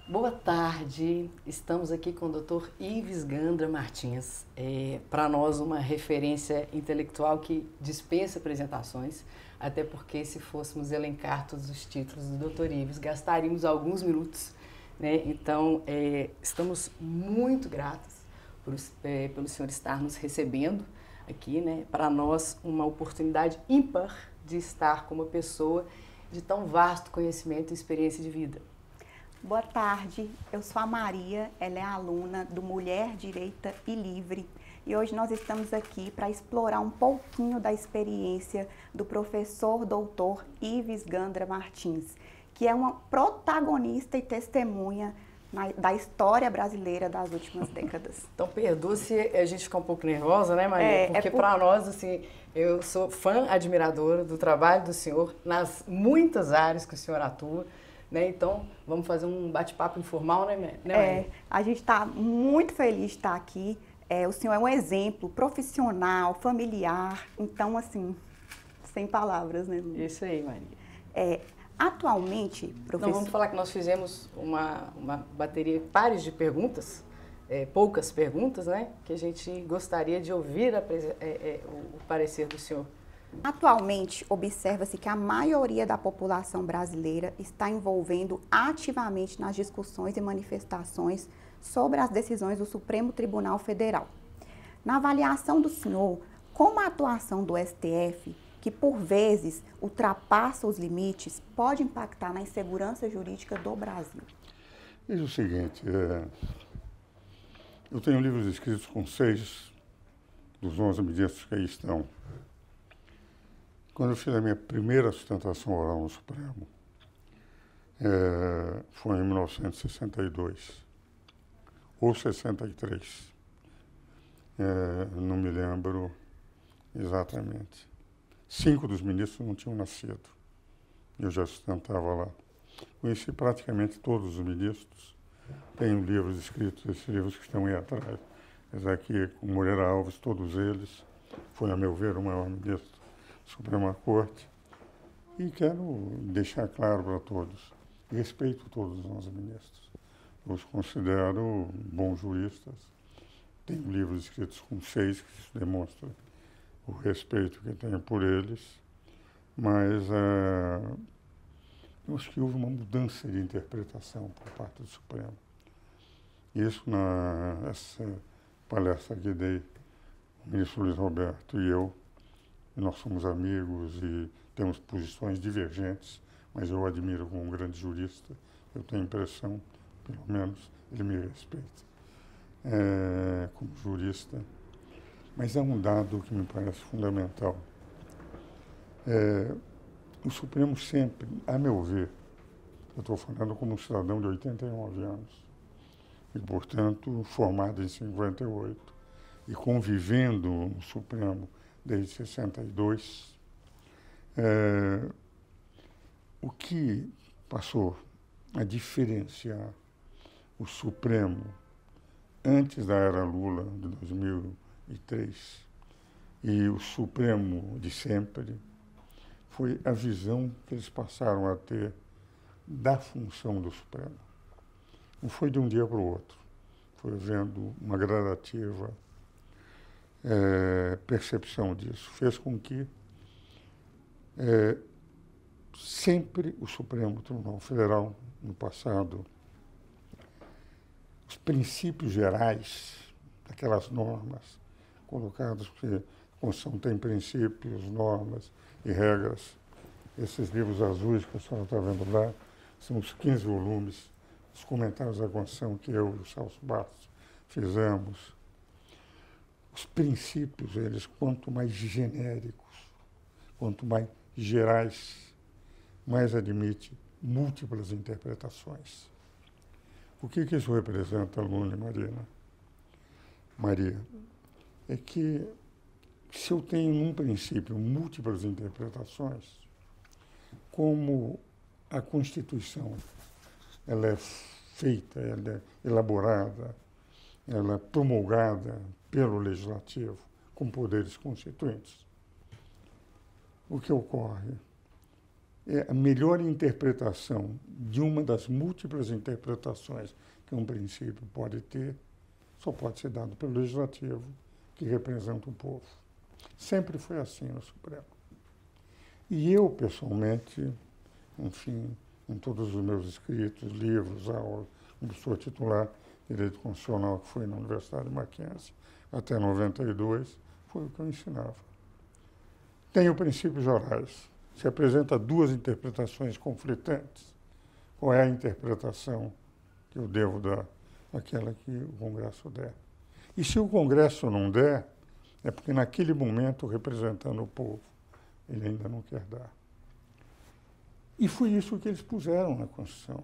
Boa tarde, estamos aqui com o Dr. Ives Gandra Martins, para nós uma referência intelectual que dispensa apresentações, até porque se fôssemos elencar todos os títulos do Dr. Ives, gastaríamos alguns minutos, né? Então, estamos muito gratos pelo senhor estar nos recebendo aqui, né? Para nós, uma oportunidade ímpar de estar com uma pessoa de tão vasto conhecimento e experiência de vida. Boa tarde, eu sou a Maria, ela é aluna do Mulher Direita e Livre e hoje nós estamos aqui para explorar um pouquinho da experiência do professor doutor Ives Gandra Martins, que é uma protagonista e testemunha da história brasileira das últimas décadas. Então, perdoa se a gente ficar um pouco nervosa, né, Maria? Porque para nós, assim, eu sou fã, admiradora do trabalho do senhor nas muitas áreas que o senhor atua. Né? Então, vamos fazer um bate-papo informal, né, Maria? A gente está muito feliz de estar aqui. O senhor é um exemplo profissional, familiar. Então, assim, sem palavras, né? Isso aí, Maria. Atualmente, professor... Não, vamos falar que nós fizemos uma bateria, pares de perguntas, poucas perguntas, né? Que a gente gostaria de ouvir o parecer do senhor. Atualmente, observa-se que a maioria da população brasileira está envolvendo ativamente nas discussões e manifestações sobre as decisões do Supremo Tribunal Federal. Na avaliação do senhor, como a atuação do STF, que por vezes ultrapassa os limites, pode impactar na insegurança jurídica do Brasil? Veja o seguinte, eu tenho livros escritos com 6 dos 11 ministros que aí estão. Quando eu fiz a minha primeira sustentação oral no Supremo, foi em 1962, ou 63, não me lembro exatamente. 5 dos ministros não tinham nascido, eu já sustentava lá. Conheci praticamente todos os ministros, tenho livros escritos, esses livros que estão aí atrás. Esse aqui, com Moreira Alves, todos eles, foi, a meu ver, o maior ministro Suprema Corte, e quero deixar claro para todos, respeito todos os 11 ministros, os considero bons juristas, tenho livros escritos com 6 que isso demonstra o respeito que tenho por eles, mas eu acho que houve uma mudança de interpretação por parte do Supremo. Isso nessa palestra que dei, o ministro Luiz Roberto e eu, nós somos amigos e temos posições divergentes, mas eu o admiro como um grande jurista. Eu tenho a impressão, pelo menos, ele me respeita como jurista. Mas há um dado que me parece fundamental. O Supremo sempre, a meu ver, eu estou falando como um cidadão de 89 anos, e, portanto, formado em 58, e convivendo no Supremo desde 62, o que passou a diferenciar o Supremo antes da era Lula, de 2003, e o Supremo de sempre, foi a visão que eles passaram a ter da função do Supremo. Não foi de um dia para o outro, foi vendo uma gradativa percepção disso. Fez com que sempre o Supremo Tribunal Federal, no passado, os princípios gerais daquelas normas colocadas, porque a Constituição tem princípios, normas e regras. Esses livros azuis que a senhora está vendo lá, são os 15 volumes, os comentários da Constituição que eu e o Celso Bastos fizemos. Os princípios, eles, quanto mais genéricos, quanto mais gerais, mais admite múltiplas interpretações. O que isso representa, Luna e Marina? Maria, é que se eu tenho num princípio múltiplas interpretações, como a Constituição ela é feita, ela é elaborada, ela é promulgada pelo Legislativo com poderes constituintes, o que ocorre? é a melhor interpretação de uma das múltiplas interpretações que um princípio pode ter, só pode ser dado pelo Legislativo, que representa o povo. Sempre foi assim no Supremo. E eu, pessoalmente, enfim, em todos os meus escritos, livros, aulas, como sou titular de Direito Constitucional, que foi na Universidade de Mackenzie, até 92, foi o que eu ensinava. Tenho princípios gerais. Se apresenta duas interpretações conflitantes, qual é a interpretação que eu devo dar? Aquela que o Congresso der. E se o Congresso não der, é porque naquele momento, representando o povo, ele ainda não quer dar. E foi isso que eles puseram na Constituição.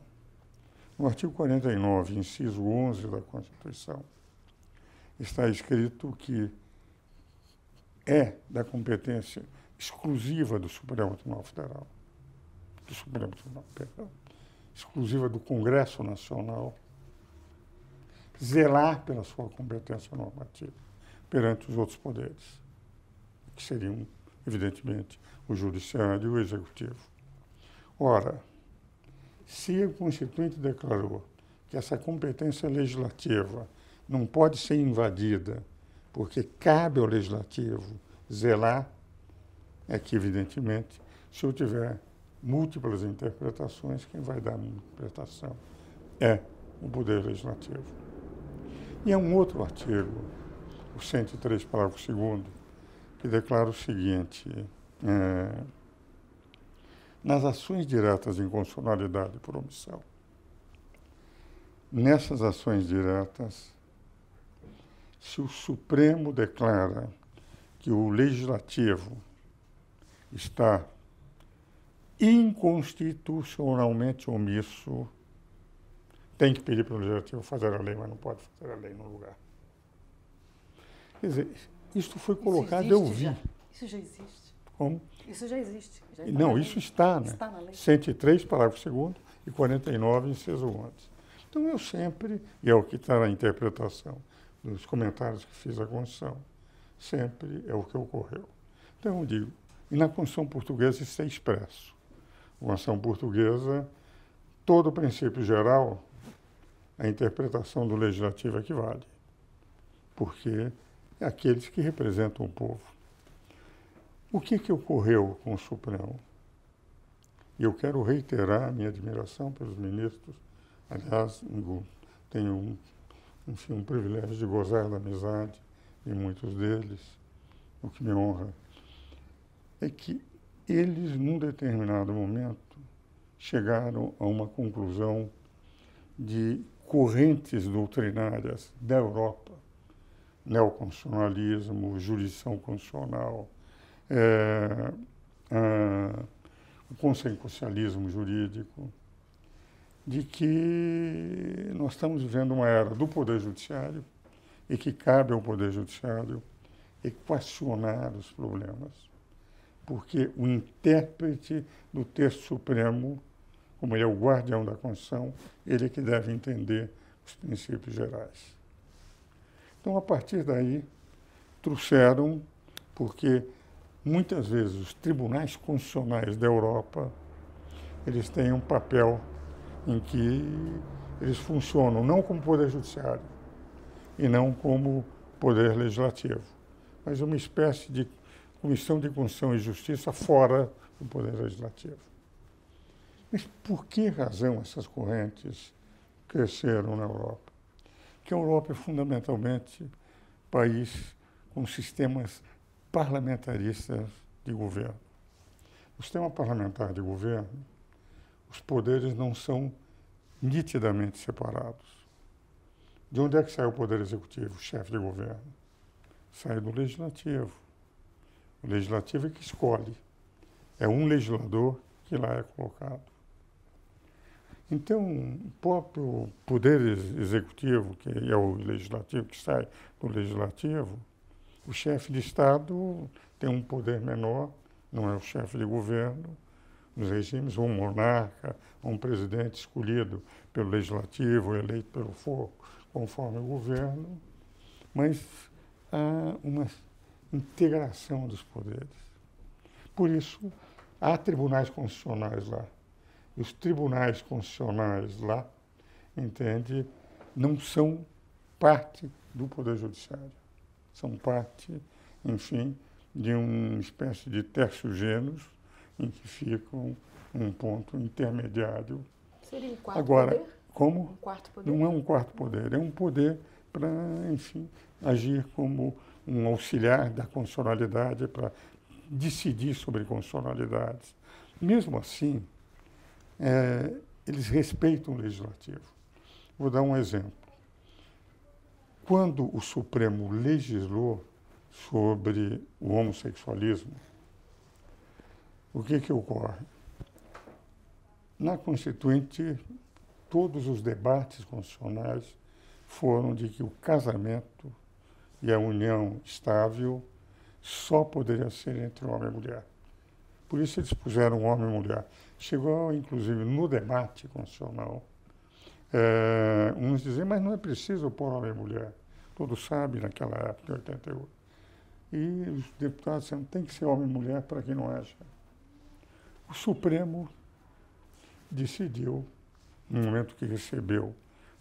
No artigo 49, inciso 11 da Constituição, está escrito que é da competência exclusiva do Supremo Tribunal Federal, exclusiva do Congresso Nacional, zelar pela sua competência normativa perante os outros poderes, que seriam, evidentemente, o Judiciário e o Executivo. Ora, se o Constituinte declarou que essa competência legislativa não pode ser invadida porque cabe ao Legislativo zelar, é que, evidentemente, se eu tiver múltiplas interpretações, quem vai dar a interpretação é o Poder Legislativo. E há um outro artigo, o 103, parágrafo 2º, que declara o seguinte: nas ações diretas de inconstitucionalidade por omissão, nessas ações diretas, se o Supremo declara que o Legislativo está inconstitucionalmente omisso, tem que pedir para o Legislativo fazer a lei, mas não pode fazer a lei no lugar. Quer dizer, isso foi colocado, eu vi. Já. Isso já existe. Como? Isso já existe. Já está não, isso está, né? Está na lei. 103, parágrafo 2º e 49, inciso 11. Então, eu sempre, e é o que está na interpretação dos comentários que fiz à Constituição, sempre é o que ocorreu. Então, eu digo, e na Constituição Portuguesa isso é expresso. Na Constituição Portuguesa, todo o princípio geral, a interpretação do Legislativo equivale, porque é aqueles que representam o povo. O que ocorreu com o Supremo? E eu quero reiterar a minha admiração pelos ministros. Aliás, tenho um privilégio de gozar da amizade de muitos deles, o que me honra. É que eles, num determinado momento, chegaram a uma conclusão de correntes doutrinárias da Europa, neoconstitucionalismo, jurisdição constitucional, o consequencialismo jurídico, de que nós estamos vivendo uma era do Poder Judiciário e que cabe ao Poder Judiciário equacionar os problemas. Porque o intérprete do texto supremo, como ele é o guardião da Constituição, ele é que deve entender os princípios gerais. Então, a partir daí, trouxeram, porque muitas vezes os tribunais constitucionais da Europa, eles têm um papel em que eles funcionam não como poder judiciário e não como poder legislativo, mas uma espécie de Comissão de Constituição e Justiça fora do Poder Legislativo. Mas por que razão essas correntes cresceram na Europa? Porque a Europa é fundamentalmente um país com sistemas parlamentaristas de governo. No sistema parlamentar de governo, os poderes não são nitidamente separados. De onde é que sai o Poder Executivo, o chefe de governo? Sai do Legislativo. O Legislativo é que escolhe. É um legislador que lá é colocado. Então, o próprio Poder Executivo, que é o Legislativo, que sai do Legislativo, o chefe de Estado tem um poder menor, não é o chefe de governo. Nos regimes, um monarca, um presidente escolhido pelo Legislativo, eleito pelo fogo, conforme o governo, mas há uma integração dos poderes. Por isso, há tribunais constitucionais lá. E os tribunais constitucionais lá, entende, não são parte do Poder Judiciário. São parte, enfim, de uma espécie de terços-gêneros em que ficam um ponto intermediário. Seria um quarto Agora, poder? como? Um quarto poder? Não é um quarto poder, é um poder para, enfim, agir como um auxiliar da constitucionalidade, para decidir sobre constitucionalidades. Mesmo assim, eles respeitam o legislativo. Vou dar um exemplo. Quando o Supremo legislou sobre o homossexualismo, o que ocorre? Na Constituinte, todos os debates constitucionais foram de que o casamento e a união estável só poderia ser entre homem e mulher. Por isso eles puseram homem e mulher. Chegou, inclusive, no debate constitucional, uns diziam, mas não é preciso pôr homem e mulher. Todos sabem naquela época, em 88. E os deputados disseram, tem que ser homem e mulher para que não haja. O Supremo decidiu, no momento que recebeu,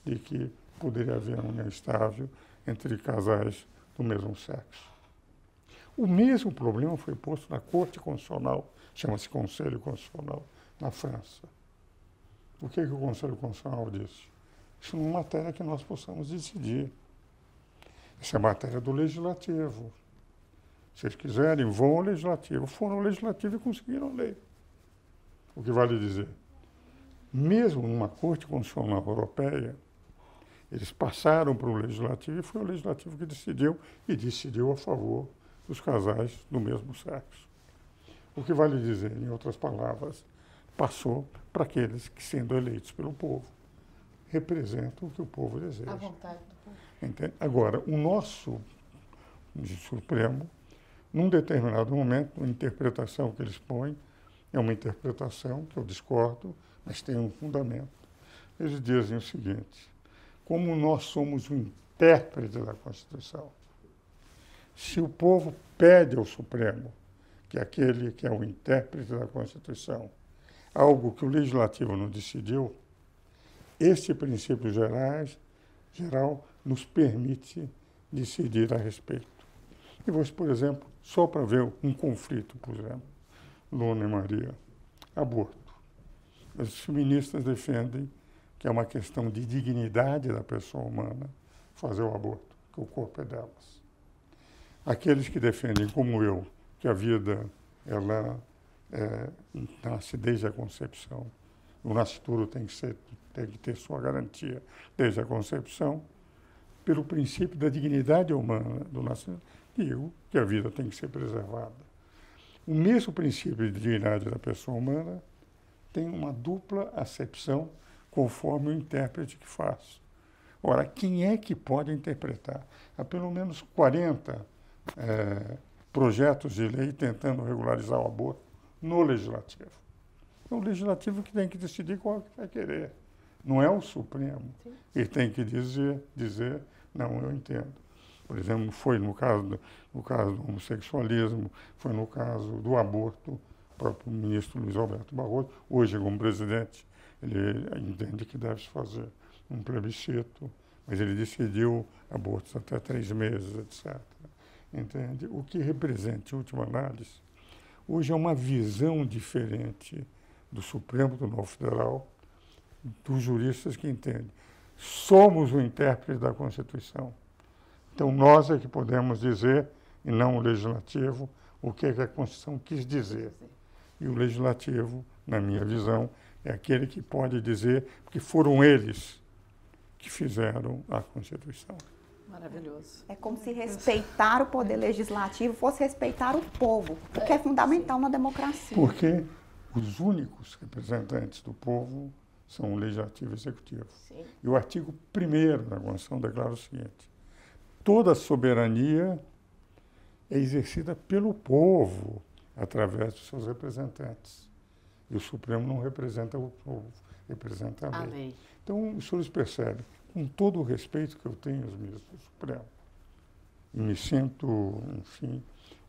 de que poderia haver uma união estável entre casais do mesmo sexo. O mesmo problema foi posto na Corte Constitucional, chama-se Conselho Constitucional, na França. O que o Conselho Constitucional disse? Isso não é matéria que nós possamos decidir. Isso é matéria do Legislativo. Se vocês quiserem, vão ao Legislativo. Foram ao Legislativo e conseguiram lei. O que vale dizer? Mesmo numa Corte Constitucional Europeia, eles passaram para o Legislativo e foi o Legislativo que decidiu, e decidiu a favor dos casais do mesmo sexo. O que vale dizer, em outras palavras, passou para aqueles que, sendo eleitos pelo povo, representam o que o povo deseja. À vontade do povo. Entende? Agora, o nosso Supremo, num determinado momento, a interpretação que eles põem é uma interpretação que eu discordo, mas tem um fundamento. Eles dizem o seguinte: como nós somos o intérprete da Constituição, se o povo pede ao Supremo, que é aquele que é o intérprete da Constituição, algo que o Legislativo não decidiu, este princípio geral nos permite decidir a respeito. E você, por exemplo, só para ver um conflito, por exemplo, Luna e Maria, aborto. As feministas defendem que é uma questão de dignidade da pessoa humana fazer o aborto, que o corpo é delas. Aqueles que defendem, como eu, que a vida ela nasce desde a concepção, o nascituro tem que ter sua garantia desde a concepção, pelo princípio da dignidade humana do nascimento, digo que a vida tem que ser preservada. O mesmo princípio de dignidade da pessoa humana tem uma dupla acepção conforme o intérprete que faz. Ora, quem é que pode interpretar? Há pelo menos 40 projetos de lei tentando regularizar o aborto no Legislativo. É o Legislativo que tem que decidir qual que vai querer. Não é o Supremo. Sim. Ele tem que dizer, não, eu entendo. Por exemplo, foi no caso do homossexualismo, foi no caso do aborto, o próprio ministro Luiz Alberto Barroso, hoje como presidente, ele entende que deve-se fazer um plebiscito, mas ele decidiu abortos até 3 meses, etc. Entende? O que representa, em última análise, hoje é uma visão diferente do Supremo Tribunal Federal, dos juristas que entendem. Somos o intérprete da Constituição. Então, nós é que podemos dizer, e não o Legislativo, o que a Constituição quis dizer. E o Legislativo, na minha visão, é aquele que pode dizer, porque foram eles que fizeram a Constituição. Maravilhoso. É como se respeitar o poder legislativo fosse respeitar o povo, o que é fundamental na democracia. Porque os únicos representantes do povo são o Legislativo e o Executivo. Sim. E o artigo 1º da Constituição declara o seguinte: toda a soberania é exercida pelo povo através dos seus representantes. E o Supremo não representa o povo, representa a lei. Então, os senhores percebem, com todo o respeito que eu tenho aos ministros do Supremo, e me sinto, enfim,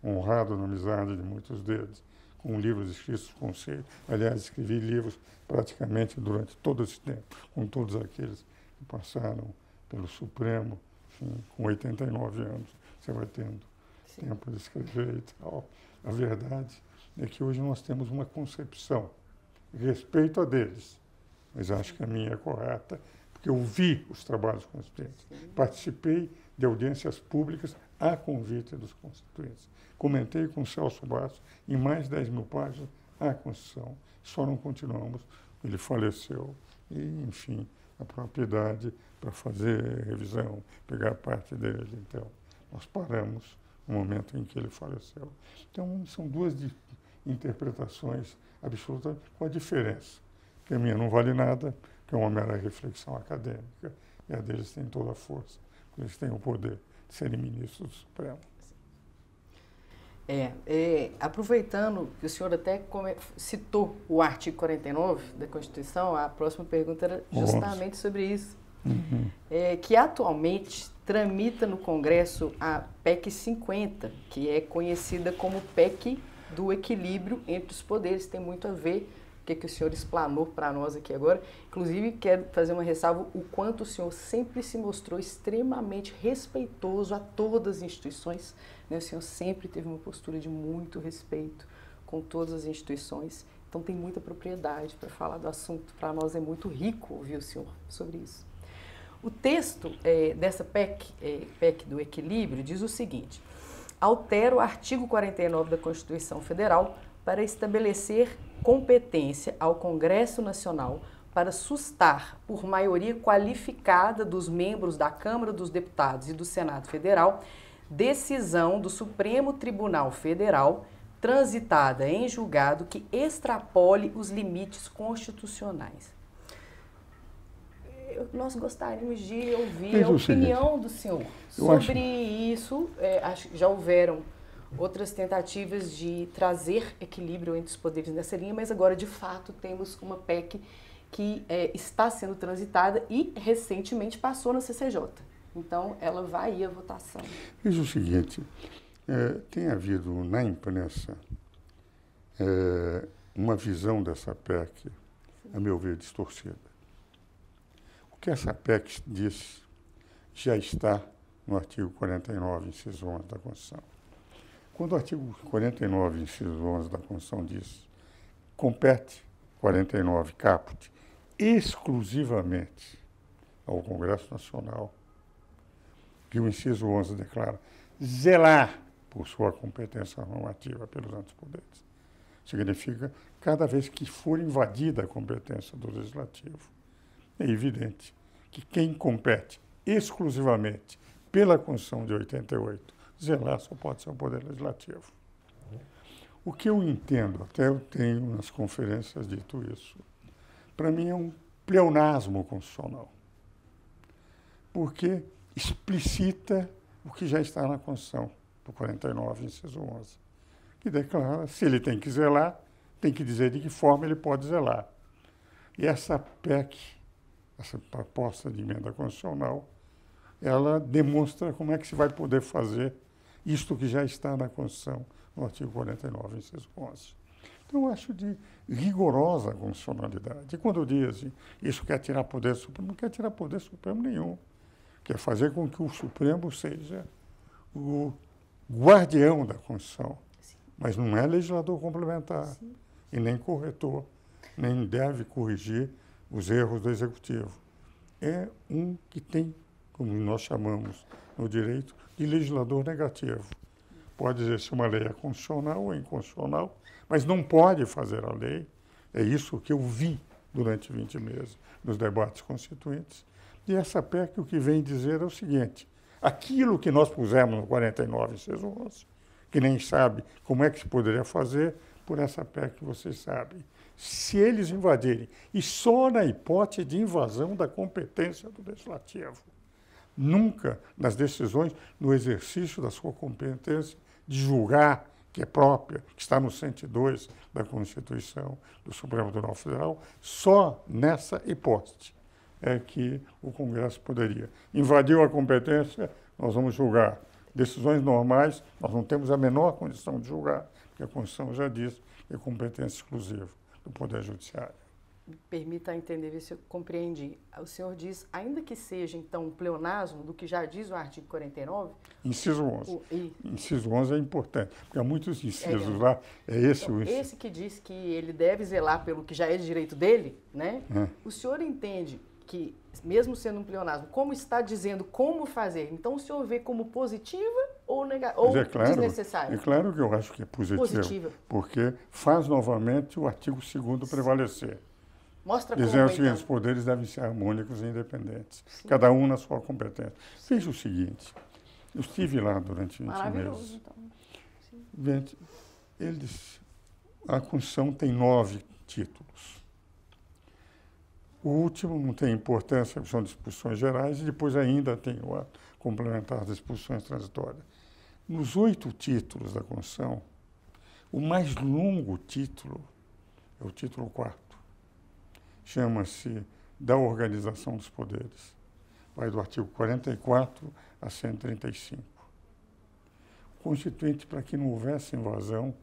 honrado na amizade de muitos deles, com livros escritos com conselho. Aliás, escrevi livros praticamente durante todo esse tempo, com todos aqueles que passaram pelo Supremo, enfim, com 89 anos. Você vai tendo tempo de escrever e tal. A verdade é que hoje nós temos uma concepção, respeito a deles, mas acho que a minha é correta, porque eu vi os trabalhos constituintes, participei de audiências públicas a convite dos constituintes. Comentei com o Celso Bastos em mais de 10 mil páginas a Constituição. Só não continuamos, ele faleceu e, enfim, a propriedade para fazer revisão, pegar parte dele. Então, nós paramos no momento em que ele faleceu. Então, são duas interpretações absolutamente com a diferença, que a minha não vale nada, que é uma mera reflexão acadêmica, e a deles tem toda a força, porque eles têm o poder de serem ministros do Supremo. Aproveitando que o senhor até citou o artigo 49 da Constituição, a próxima pergunta era justamente sobre isso. Uhum. Que atualmente tramita no Congresso a PEC 50, que é conhecida como PEC do equilíbrio entre os poderes. Tem muito a ver com o que o senhor explanou para nós aqui agora. Inclusive, quero fazer uma ressalva, o quanto o senhor sempre se mostrou extremamente respeitoso a todas as instituições, né? O senhor sempre teve uma postura de muito respeito com todas as instituições. Então, tem muita propriedade para falar do assunto. Para nós é muito rico ouvir o senhor sobre isso. O texto dessa PEC do equilíbrio diz o seguinte: altera o artigo 49 da Constituição Federal para estabelecer competência ao Congresso Nacional para sustar, por maioria qualificada dos membros da Câmara dos Deputados e do Senado Federal, decisão do Supremo Tribunal Federal transitada em julgado que extrapole os limites constitucionais. Nós gostaríamos de ouvir a opinião do senhor sobre isso. Acho que já houveram outras tentativas de trazer equilíbrio entre os poderes nessa linha, mas agora, de fato, temos uma PEC que está sendo transitada e recentemente passou na CCJ. Então, ela vai ir à votação. Veja o seguinte, tem havido na imprensa uma visão dessa PEC, a meu ver, distorcida. O que essa PEC diz já está no artigo 49, inciso 11 da Constituição. Quando o artigo 49, inciso 11 da Constituição diz compete 49 caput exclusivamente ao Congresso Nacional, que o inciso 11 declara zelar por sua competência normativa pelos outros poderes. Significa, cada vez que for invadida a competência do Legislativo, é evidente que quem compete exclusivamente pela Constituição de 88, zelar só pode ser o Poder Legislativo. O que eu entendo, até eu tenho nas conferências dito isso, para mim é um pleonasmo constitucional, porque explicita o que já está na Constituição, do 49, inciso 11, que declara, se ele tem que zelar, tem que dizer de que forma ele pode zelar. E essa PEC, essa proposta de emenda constitucional, ela demonstra como é que se vai poder fazer isto que já está na Constituição, no artigo 49, inciso 11. Então, eu acho de rigorosa constitucionalidade. E quando eu digo assim, isso quer tirar poder supremo, não quer tirar poder supremo nenhum. Quer fazer com que o Supremo seja o guardião da Constituição. Sim. Mas não é legislador complementar, sim, e nem corretor, nem deve corrigir os erros do Executivo. É um que tem, como nós chamamos no direito, de legislador negativo. Pode dizer se uma lei é constitucional ou inconstitucional, mas não pode fazer a lei. É isso que eu vi durante 20 meses nos debates constituintes. E essa PEC o que vem dizer é o seguinte: aquilo que nós pusemos no 49, inciso 11, que nem sabe como é que se poderia fazer, por essa PEC vocês sabem. Se eles invadirem, e só na hipótese de invasão da competência do Legislativo, nunca nas decisões, no exercício da sua competência de julgar, que é própria, que está no 102 da Constituição do Supremo Tribunal Federal, só nessa hipótese é que o Congresso poderia. Invadiu a competência, nós vamos julgar. Decisões normais, nós não temos a menor condição de julgar, porque a Constituição já diz é competência exclusiva do Poder Judiciário. Permita entender, ver se eu compreendi. O senhor diz, ainda que seja, então, um pleonasmo do que já diz o artigo 49... Inciso 11. Inciso 11 é importante, porque há muitos incisos lá. É esse então, o inciso. Esse que diz que ele deve zelar pelo que já é de direito dele, né? O senhor entende que, mesmo sendo um pleonasmo, como está dizendo como fazer, então o senhor vê como positiva ou desnecessária? É claro que eu acho que é positiva. Porque faz novamente o artigo 2º prevalecer. Mostra dizendo como, o seguinte, então. os poderes devem ser harmônicos e independentes, cada um na sua competência. Veja o seguinte, eu estive lá durante 20 meses. Então. A Constituição tem 9 títulos. O último não tem importância, são disposições gerais, e depois ainda tem o ato complementar das disposições transitórias. Nos 8 títulos da Constituição, o mais longo título é o título 4º. Chama-se da Organização dos Poderes. Vai do artigo 44 a 135. O Constituinte, para que não houvesse invasão,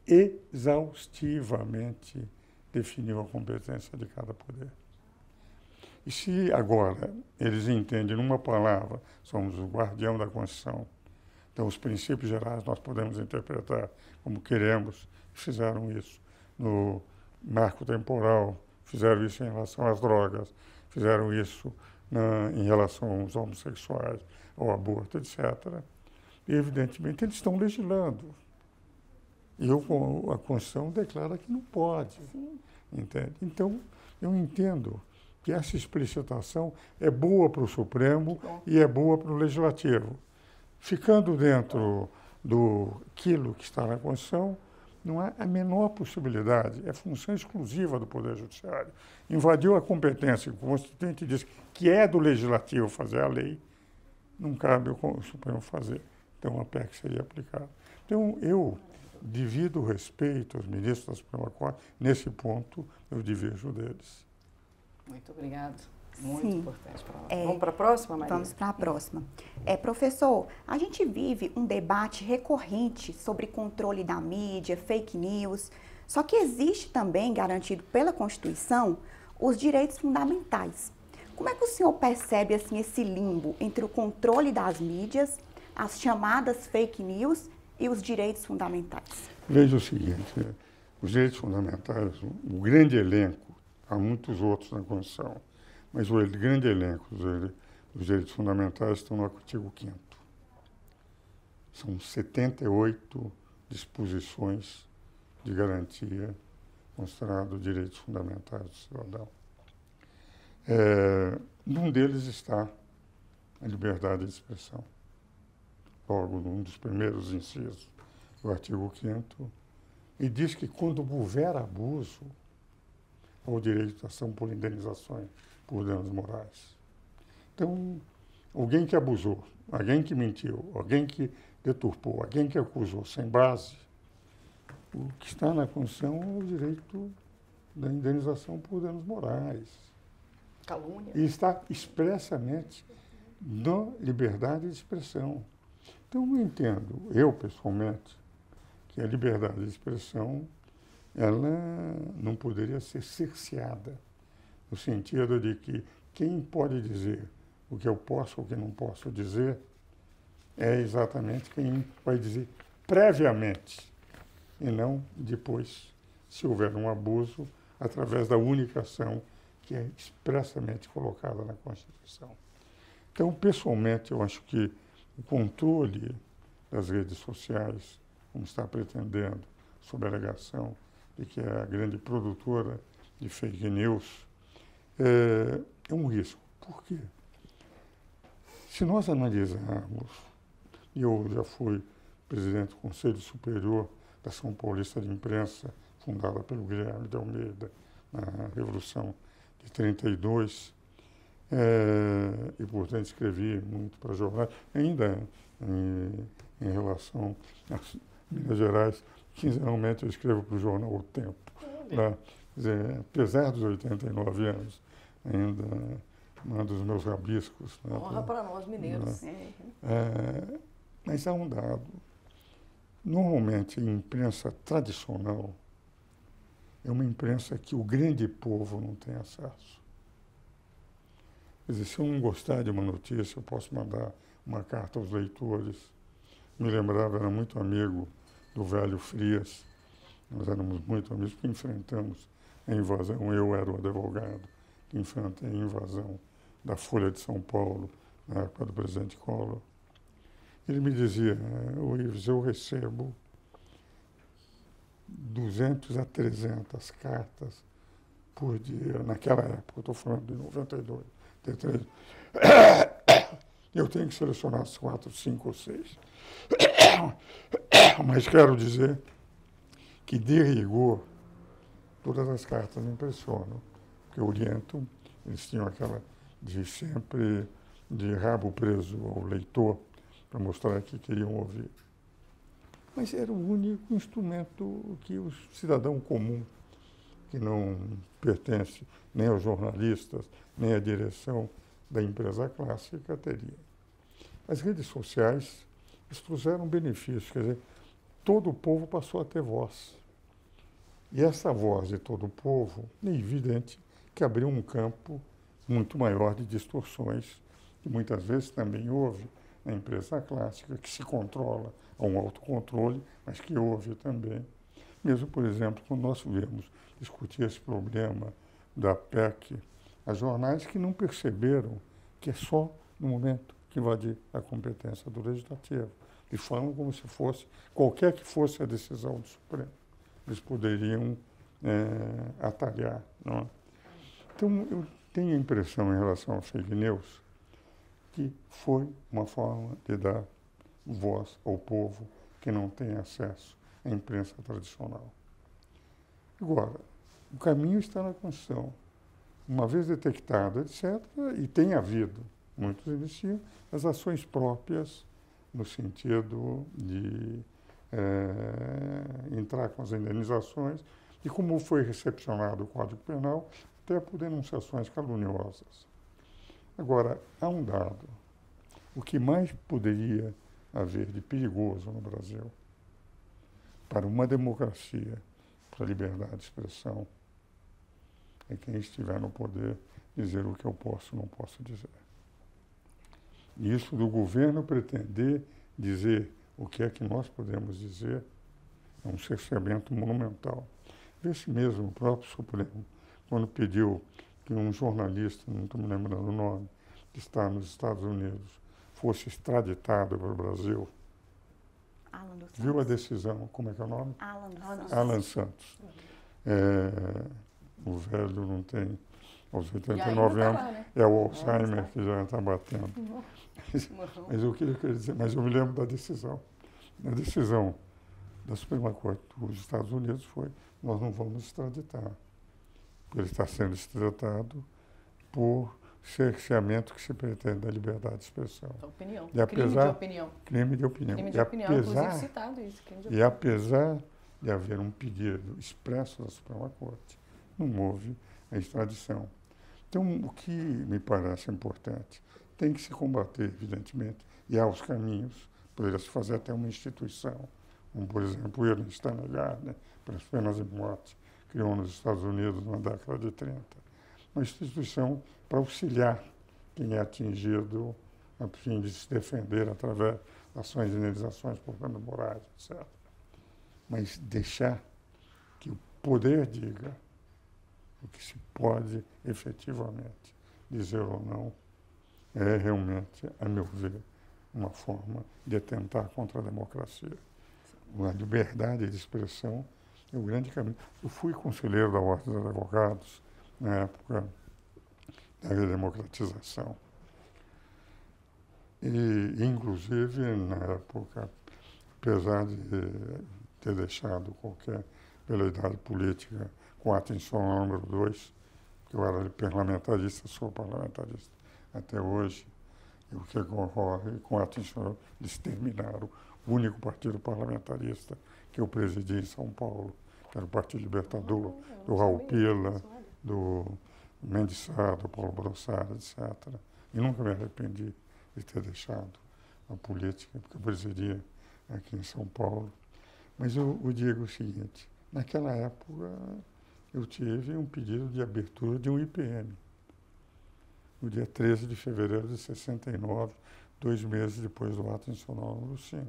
exaustivamente definiu a competência de cada poder. E se agora eles entendem, numa palavra, somos o guardião da Constituição, então os princípios gerais nós podemos interpretar como queremos, fizeram isso no marco temporal, fizeram isso em relação às drogas, fizeram isso em relação aos homossexuais, ao aborto, etc. E, evidentemente, eles estão legislando. E a Constituição declara que não pode. Entende? Então, eu entendo que essa explicitação é boa para o Supremo e é boa para o Legislativo. Ficando dentro daquilo que está na Constituição, não há a menor possibilidade, é função exclusiva do Poder Judiciário. Invadiu a competência, o Constituinte diz que é do Legislativo fazer a lei, não cabe o Supremo fazer. Então, a PEC seria aplicada. Então, eu divido o respeito aos ministros da Suprema Corte, nesse ponto, eu divirjo deles. Muito obrigado. Muito importante para nós. Vamos para a próxima, Maria? Vamos para a próxima. Professor, a gente vive um debate recorrente sobre controle da mídia, fake news, só que existe também, garantido pela Constituição, os direitos fundamentais. Como é que o senhor percebe assim, esse limbo entre o controle das mídias, as chamadas fake news e os direitos fundamentais? Veja o seguinte, os direitos fundamentais, o grande elenco, há muitos outros na Constituição, mas o grande elenco dos direitos fundamentais estão no artigo 5º. São 78 disposições de garantia considerados direitos fundamentais do cidadão. Num deles está a liberdade de expressão. Logo, num dos primeiros incisos do artigo 5º, e diz que quando houver abuso, há o direito de ação por indenizações por danos morais. Então, alguém que abusou, alguém que mentiu, alguém que deturpou, alguém que acusou sem base, o que está na Constituição é o direito da indenização por danos morais. Calúnia. E está expressamente na liberdade de expressão. Então, eu entendo, eu pessoalmente, que a liberdade de expressão ela não poderia ser cerceada, no sentido de que quem pode dizer o que eu posso ou o que não posso dizer é exatamente quem vai dizer previamente e não depois, se houver um abuso, através da única ação que é expressamente colocada na Constituição. Então, pessoalmente, eu acho que o controle das redes sociais, como está pretendendo, sob a alegação de que é a grande produtora de fake news, é um risco. Por quê? Se nós analisarmos, e eu já fui presidente do Conselho Superior da Ação Paulista de Imprensa, fundada pelo Guilherme de Almeida na Revolução de 32, e, portanto, escrevi muito para jornais, ainda em relação às Minas Gerais, quinzenalmente eu escrevo para o jornal O Tempo. Lá, quer dizer, apesar dos 89 anos, ainda mando os meus rabiscos. Honra para nós, mineiros. Mas há um dado. Normalmente, a imprensa tradicional, é uma imprensa que o grande povo não tem acesso. Quer dizer, se eu não gostar de uma notícia, eu posso mandar uma carta aos leitores. Me lembrava, era muito amigo do velho Frias. Nós éramos muito amigos porque enfrentamos a invasão. Eu era o advogado que enfrentei a invasão da Folha de São Paulo na época do presidente Collor. Ele me dizia, ô Ives, eu recebo 200 a 300 cartas por dia, naquela época, eu estou falando de 92, 93. Eu tenho que selecionar as 4, 5 ou 6. Mas quero dizer que, de rigor, todas as cartas me impressionam, porque orientam, eles tinham aquela de sempre de rabo preso ao leitor, para mostrar que queriam ouvir. Mas era o único instrumento que o cidadão comum, que não pertence nem aos jornalistas, nem à direção da empresa clássica, teria. As redes sociais, eles trouxeram benefícios, quer dizer, todo o povo passou a ter voz. E essa voz de todo o povo, é evidente que abriu um campo muito maior de distorções, que muitas vezes também houve na empresa clássica, que se controla a um autocontrole, mas que houve também. Mesmo, por exemplo, quando nós viemos discutir esse problema da PEC, há jornais que não perceberam que é só no momento que invadir a competência do Legislativo. Eles falam como se fosse, qualquer que fosse a decisão do Supremo, eles poderiam atalhar. Não é? Então, eu tenho a impressão, em relação ao fake news, que foi uma forma de dar voz ao povo que não tem acesso à imprensa tradicional. Agora, o caminho está na Constituição. Uma vez detectado, etc., e tem havido, muitos investiam, as ações próprias no sentido de entrar com as indenizações e como foi recepcionado o Código Penal, até por denunciações caluniosas. Agora, há um dado. O que mais poderia haver de perigoso no Brasil para uma democracia, para a liberdade de expressão, é quem estiver no poder dizer o que eu posso e não posso dizer. E isso do governo pretender dizer o que é que nós podemos dizer é um cerceamento monumental. Esse mesmo, o próprio Supremo, quando pediu que um jornalista, não estou me lembrando o nome, que está nos Estados Unidos, fosse extraditado para o Brasil, viu a decisão, como é que é o nome? Alan Santos. O velho não tem, aos 89 anos, né? É o Alzheimer que já está batendo. Mas o que eu queria dizer, mas eu me lembro da decisão. A decisão da Suprema Corte dos Estados Unidos foi: nós não vamos extraditar. Ele está sendo extraditado por cerceamento que se pretende da liberdade de expressão. Opinião. E apesar, crime de opinião. Crime de opinião. Crime de opinião, inclusive citado isso. E apesar de haver um pedido expresso da Suprema Corte, não houve a extradição. Então, o que me parece importante, tem que se combater, evidentemente, e há os caminhos, poderia se fazer até uma instituição, como, por exemplo, o Ernest Gardner, pelas penas de morte, criou nos Estados Unidos na década de 30. Uma instituição para auxiliar quem é atingido a fim de se defender através de ações de indenizações por danos morais, etc. Mas deixar que o poder diga o que se pode efetivamente dizer ou não é realmente, a meu ver, uma forma de atentar contra a democracia. A liberdade de expressão é o grande caminho. Eu fui conselheiro da Ordem dos Advogados na época da redemocratização. E, inclusive, na época, apesar de ter deixado qualquer pela política com a atenção ao número 2, que eu era parlamentarista, sou parlamentarista até hoje, e o que ocorre com a atenção, eles terminaram o único partido parlamentarista que eu presidi em São Paulo, que era o Partido Libertador, do Raul Pila, do Mendes Sá, do Paulo Brossard, etc. E nunca me arrependi de ter deixado a política, porque eu presidia aqui em São Paulo. Mas eu digo o seguinte, naquela época eu tive um pedido de abertura de um IPM, no dia 13 de fevereiro de 69, 2 meses depois do ato institucional número 5,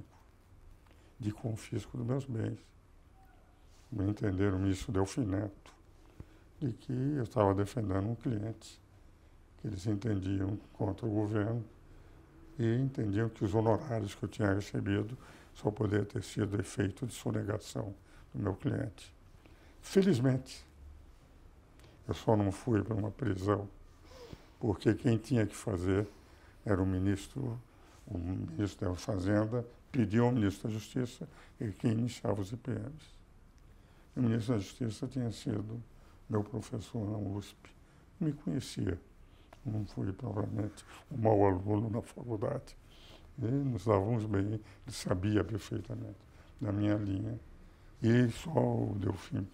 de confisco dos meus bens. Me entenderam o ministro Delfim Neto, de que eu estava defendendo um cliente, que eles entendiam contra o governo e entendiam que os honorários que eu tinha recebido só poderiam ter sido efeito de sonegação do meu cliente. Felizmente, eu só não fui para uma prisão, porque quem tinha que fazer era o ministro da Fazenda, pediu ao ministro da Justiça e quem iniciava os IPMs. O ministro da Justiça tinha sido meu professor na USP, me conhecia. Não fui, provavelmente, um mau aluno na faculdade. E nos dávamos bem, ele sabia perfeitamente da minha linha. E só o Delfim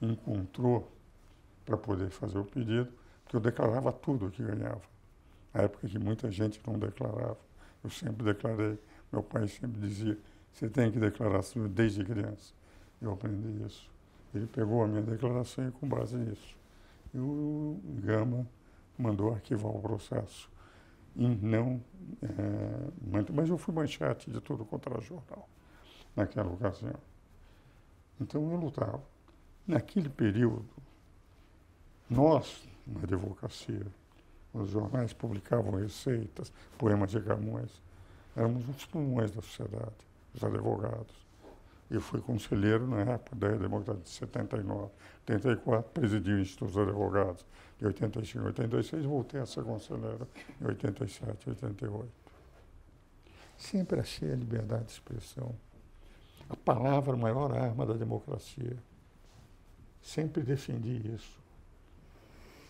encontrou para poder fazer o pedido, porque eu declarava tudo o que ganhava. Na época que muita gente não declarava, eu sempre declarei. Meu pai sempre dizia, você tem que declarar tudo desde criança. Eu aprendi isso. Ele pegou a minha declaração e, com base nisso, o Gama mandou arquivar o processo. E não, mas eu fui manchete de tudo contra o jornal, naquela ocasião. Então eu lutava. Naquele período, nós, na advocacia, os jornais publicavam receitas, poemas de Camões, éramos os pulmões da sociedade, os advogados. Eu fui conselheiro na época da democracia de 79, 84, presidi o Instituto dos Advogados, de 85 a 86, voltei a ser conselheiro em 87, 88. Sempre achei a liberdade de expressão a palavra, a maior arma da democracia. Sempre defendi isso.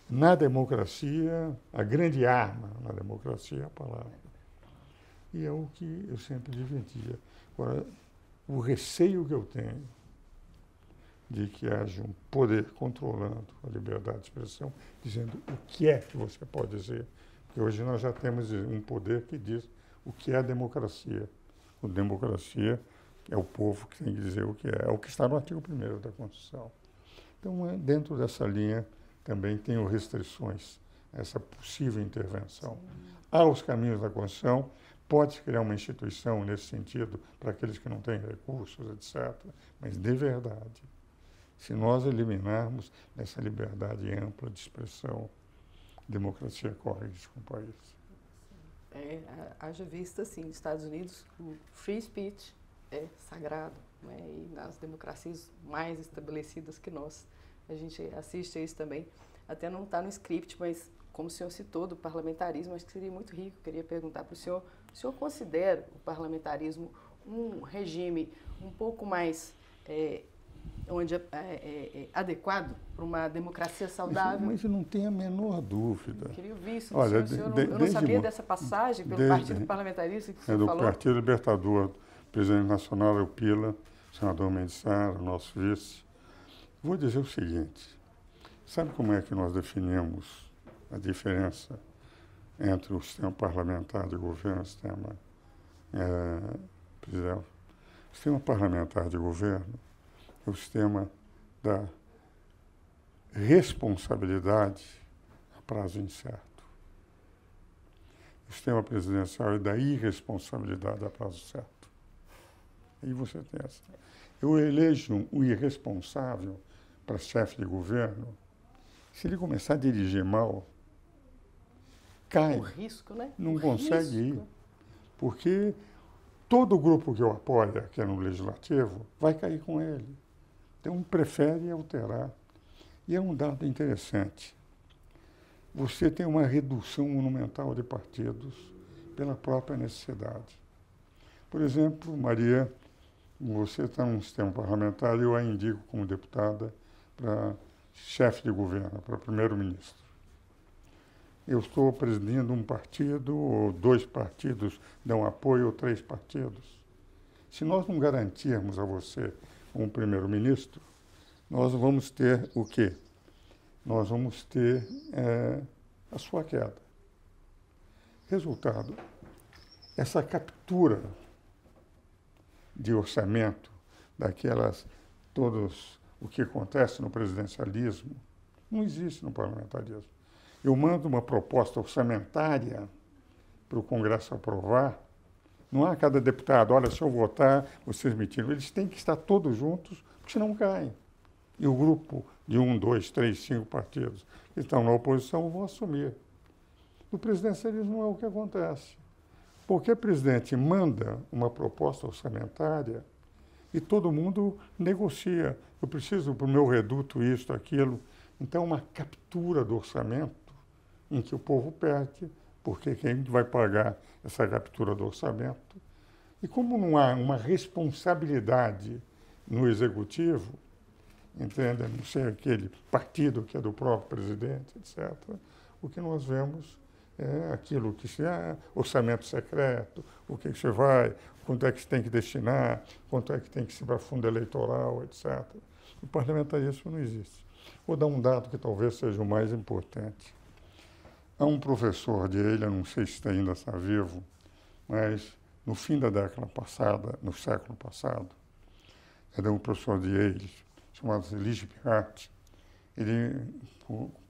Na democracia, a grande arma na democracia é a palavra. E é o que eu sempre defendia. Agora, o receio que eu tenho de que haja um poder controlando a liberdade de expressão, dizendo o que é que você pode dizer. Porque hoje nós já temos um poder que diz o que é a democracia. A democracia é o povo que tem que dizer o que é o que está no artigo 1º da Constituição. Então, dentro dessa linha, também tenho restrições a essa possível intervenção. Há os caminhos da Constituição, pode-se criar uma instituição nesse sentido para aqueles que não têm recursos, etc. Mas, de verdade, se nós eliminarmos essa liberdade ampla de expressão, a democracia corre risco no país. Haja vista, assim, nos Estados Unidos, o free speech é sagrado, né? E nas democracias mais estabelecidas que nós, a gente assiste a isso também. Até não está no script, mas como o senhor citou do parlamentarismo, acho que seria muito rico. Eu queria perguntar para o senhor considera o parlamentarismo um regime um pouco mais adequado para uma democracia saudável? Mas eu não tenho a menor dúvida. Eu queria ouvir isso. Olha, eu não sabia dessa passagem pelo Partido Parlamentarista que o senhor do falou. Partido Libertador, presidente nacional é o Pila, senador Mendes Sara, nosso vice. Vou dizer o seguinte, sabe como é que nós definimos a diferença entre o sistema parlamentar de governo e o sistema presidencial? O sistema parlamentar de governo é o sistema da responsabilidade a prazo incerto. O sistema presidencial é da irresponsabilidade a prazo certo. Aí você tem essa. Eu elejo um irresponsável para chefe de governo, se ele começar a dirigir mal, cai. O risco, né? Não consegue ir. Porque todo grupo que eu apoio, que é no Legislativo, vai cair com ele. Então, prefere alterar. E é um dado interessante. Você tem uma redução monumental de partidos pela própria necessidade. Por exemplo, Maria, você está num sistema parlamentar, eu a indico como deputada para chefe de governo, para primeiro-ministro. Eu estou presidindo um partido, ou 2 partidos dão apoio, ou 3 partidos. Se nós não garantirmos a você um primeiro-ministro, nós vamos ter o quê? Nós vamos ter a sua queda. Resultado, essa captura de orçamento daquelas, todos o que acontece no presidencialismo não existe no parlamentarismo. Eu mando uma proposta orçamentária para o Congresso aprovar, não há cada deputado, olha, se eu votar, vocês me tiram. Eles têm que estar todos juntos, porque senão caem. E o grupo de 1, 2, 3, 5 partidos que estão na oposição vão assumir. No presidencialismo não é o que acontece. Porque o presidente manda uma proposta orçamentária e todo mundo negocia. Eu preciso para o meu reduto isto, aquilo. Então, uma captura do orçamento em que o povo perde, porque quem vai pagar essa captura do orçamento? E como não há uma responsabilidade no executivo, entende? Não sei, aquele partido que é do próprio presidente, etc., o que nós vemos é aquilo que se orçamento secreto, o que você vai, quanto é que se tem que destinar, quanto é que tem que ser para fundo eleitoral, etc. O parlamentarismo não existe. Vou dar um dado que talvez seja o mais importante. Há um professor de Yale, não sei se ainda está vivo, mas no fim da década passada, no século passado, era um professor de Yale, chamado Elijah Hart. Ele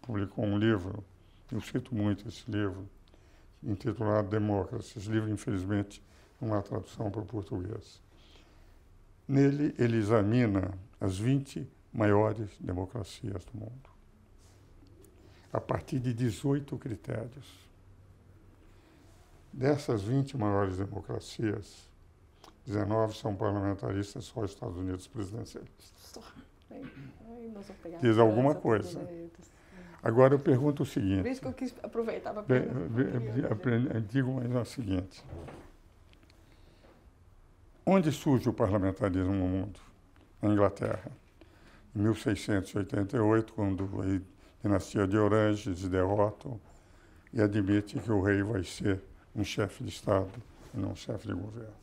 publicou um livro, eu cito muito esse livro, intitulado Democracy. Esse livro, infelizmente, não há tradução para o português. Nele, ele examina as 20 maiores democracias do mundo, a partir de 18 critérios. Dessas 20 maiores democracias, 19 são parlamentaristas, só os Estados Unidos presidencialistas. Diz alguma coisa. Agora eu pergunto o seguinte. Por isso que eu quis aproveitar para digo mais o seguinte. Onde surge o parlamentarismo no mundo? Na Inglaterra. Em 1688, quando a dinastia de Orange se derrotam e admite que o rei vai ser um chefe de Estado e não um chefe de governo.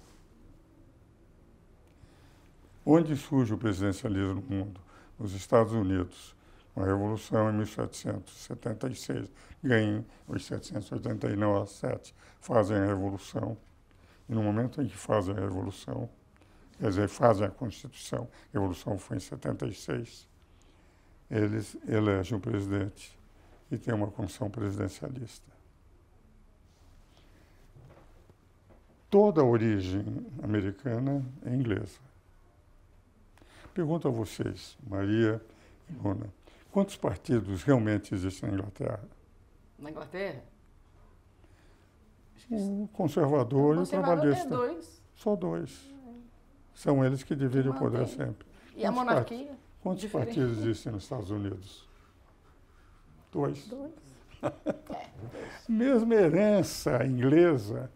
Onde surge o presidencialismo no mundo? Nos Estados Unidos. A Revolução em 1776. Ganham em 1787, fazem a Revolução. E no momento em que fazem a Revolução, quer dizer, fazem a Constituição, a Revolução foi em 76, eles elegem o presidente e tem uma constituição presidencialista. Toda a origem americana é inglesa. Pergunto a vocês, Maria e Luna, quantos partidos realmente existem na Inglaterra? Na Inglaterra? O conservador e o trabalhista. Dois. Só dois. São eles que dividem o poder sempre. E a monarquia? Quantos partidos existem nos Estados Unidos? Dois. Mesma herança inglesa,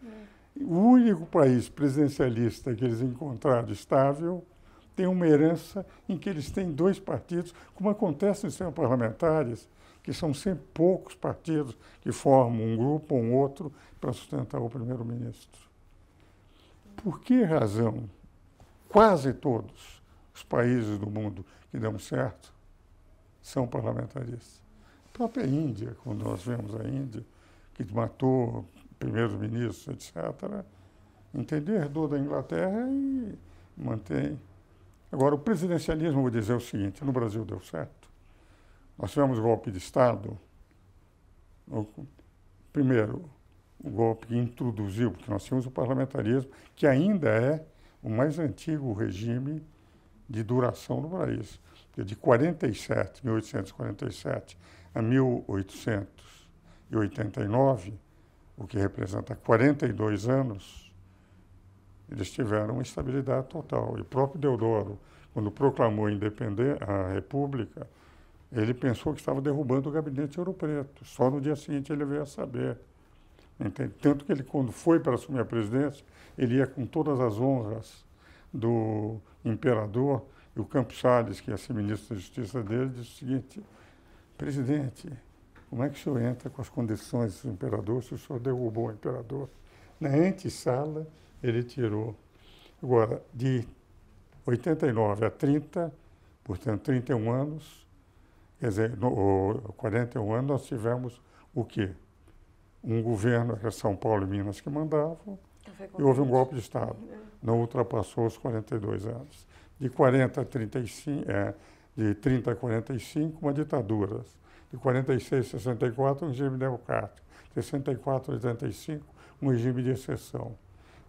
o único país presidencialista que eles encontraram estável tem uma herança em que eles têm dois partidos, como acontece nos sistemas parlamentares, que são sempre poucos partidos que formam um grupo ou um outro para sustentar o primeiro-ministro. Por que razão quase todos os países do mundo que dão certo são parlamentaristas? A própria Índia, quando nós vemos a Índia, que matou primeiros-ministros, etc., entendeu? Herdou da Inglaterra e mantém. Agora, o presidencialismo, vou dizer o seguinte, no Brasil deu certo. Nós tivemos golpe de Estado. Primeiro, o golpe que introduziu, porque nós tínhamos o parlamentarismo, que ainda é o mais antigo regime de duração no país. De 1847 a 1889, o que representa 42 anos, eles tiveram uma estabilidade total. E o próprio Deodoro, quando proclamou a República, ele pensou que estava derrubando o gabinete Ouro Preto. Só no dia seguinte ele veio a saber. Entende? Tanto que ele, quando foi para assumir a presidência, ele ia com todas as honras do imperador, e o Campos Salles, que ia ser ministro da Justiça dele, disse o seguinte: presidente, como é que o senhor entra com as condições do imperador se o senhor derrubou o imperador? Na antessala, ele tirou. Agora, de 89 a 30, portanto, 31 anos, quer dizer, 41 anos, nós tivemos o quê? Um governo, que era São Paulo e Minas, que mandavam, e houve um golpe de Estado. Não ultrapassou os 42 anos. De 40 a 35, de 30 a 45, uma ditadura. De 46 a 64, um regime democrático. De 64 a 85, um regime de exceção.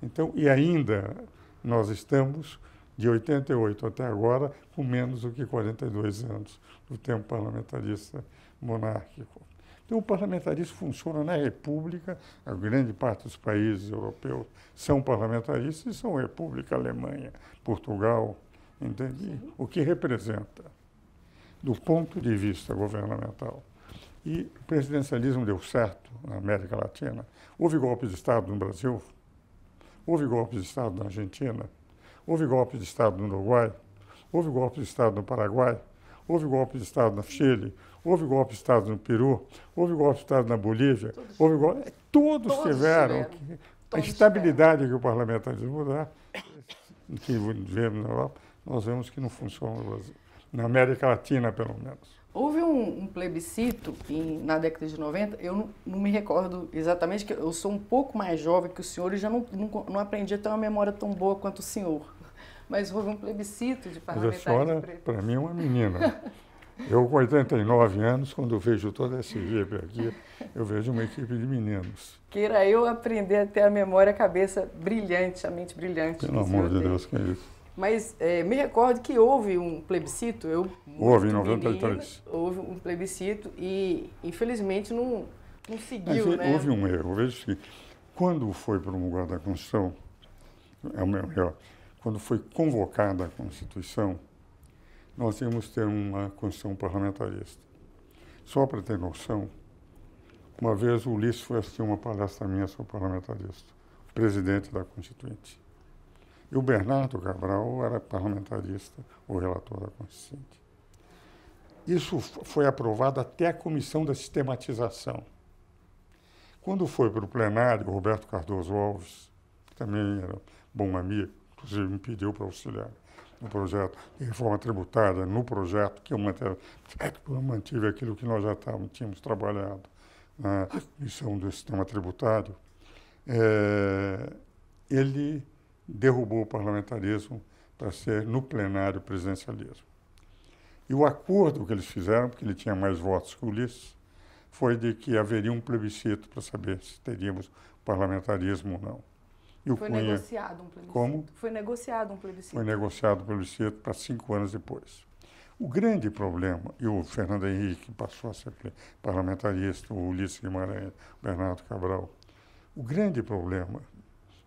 Então, e ainda nós estamos, de 88 até agora, com menos do que 42 anos do tempo parlamentarista monárquico. Então, o parlamentarismo funciona na República, a grande parte dos países europeus são parlamentaristas e são República, Alemanha, Portugal, entende? O que representa, do ponto de vista governamental. E o presidencialismo deu certo na América Latina. Houve golpe de Estado no Brasil, houve golpe de Estado na Argentina, houve golpe de Estado no Uruguai, houve golpe de Estado no Paraguai, houve golpe de Estado no Chile, houve golpe de Estado no Peru, houve golpe de Estado na Bolívia, todos tiveram. A estabilidade que o parlamentarismo dá, que vemos na Europa, nós vemos que não funciona no Brasil. Na América Latina, pelo menos. Houve um plebiscito na década de 90, eu não me recordo exatamente, que eu sou um pouco mais jovem que o senhor e já não aprendi a ter uma memória tão boa quanto o senhor. Mas houve um plebiscito de parlamentares. Mas a senhora, para mim, é uma menina. Eu, com 89 anos, quando vejo toda essa equipe aqui, eu vejo uma equipe de meninos. Queira eu aprender a ter a memória, a cabeça brilhante, a mente brilhante. Pelo amor de Deus, que é isso. Mas me recordo que houve um plebiscito. Houve em 93. Menina, houve um plebiscito e, infelizmente, não seguiu, mas né? Houve um erro. Veja que quando foi promulgada a Constituição, quando foi convocada a Constituição, nós íamos ter uma Constituição parlamentarista. Só para ter noção, uma vez o Ulisses foi assistir uma palestra minha sobre parlamentarista, o presidente da Constituinte. E o Bernardo Cabral era parlamentarista, o relator da Constituinte. Isso foi aprovado até a Comissão da Sistematização. Quando foi para o plenário, o Roberto Cardoso Alves, que também era bom amigo, inclusive me pediu para auxiliar no projeto de reforma tributária, no projeto que eu mantive aquilo que nós já tínhamos trabalhado na Comissão do Sistema Tributário, ele derrubou o parlamentarismo para ser, no plenário, presidencialismo. E o acordo que eles fizeram, porque ele tinha mais votos que o Ulisses, foi de que haveria um plebiscito para saber se teríamos parlamentarismo ou não. E o Foi Cunha, negociado um plebiscito. Como? Foi negociado um plebiscito. Foi negociado o plebiscito para 5 anos depois. O grande problema, e o Fernando Henrique passou a ser parlamentarista, o Ulisses Guimarães, o Bernardo Cabral, o grande problema,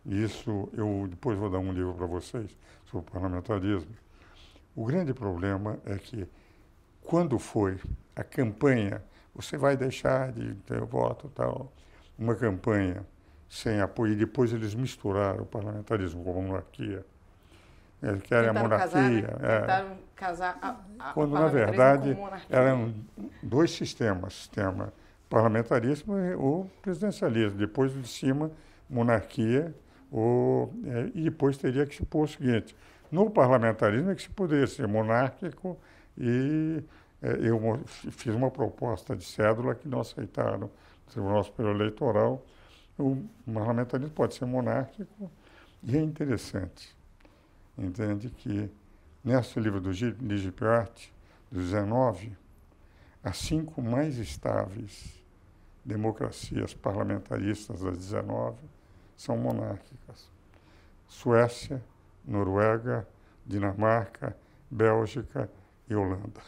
e isso eu depois vou dar um livro para vocês sobre parlamentarismo, o grande problema é que quando foi a campanha, você vai deixar de ter voto tal, uma campanha sem apoio, e depois eles misturaram o parlamentarismo com a monarquia. Eles querem a monarquia. Tentaram casar quando, na verdade, eram dois sistemas, sistema parlamentarismo ou presidencialismo. Depois, de cima, monarquia, e depois teria que se pôr o seguinte, no parlamentarismo é que se poderia ser monárquico e eu fiz uma proposta de cédula que não aceitaram no Tribunal Superior Eleitoral. O parlamentarismo pode ser monárquico e é interessante. Entende que, nesse livro do Ligia Piatti, do 19, as 5 mais estáveis democracias parlamentaristas das 19 são monárquicas. Suécia, Noruega, Dinamarca, Bélgica e Holanda.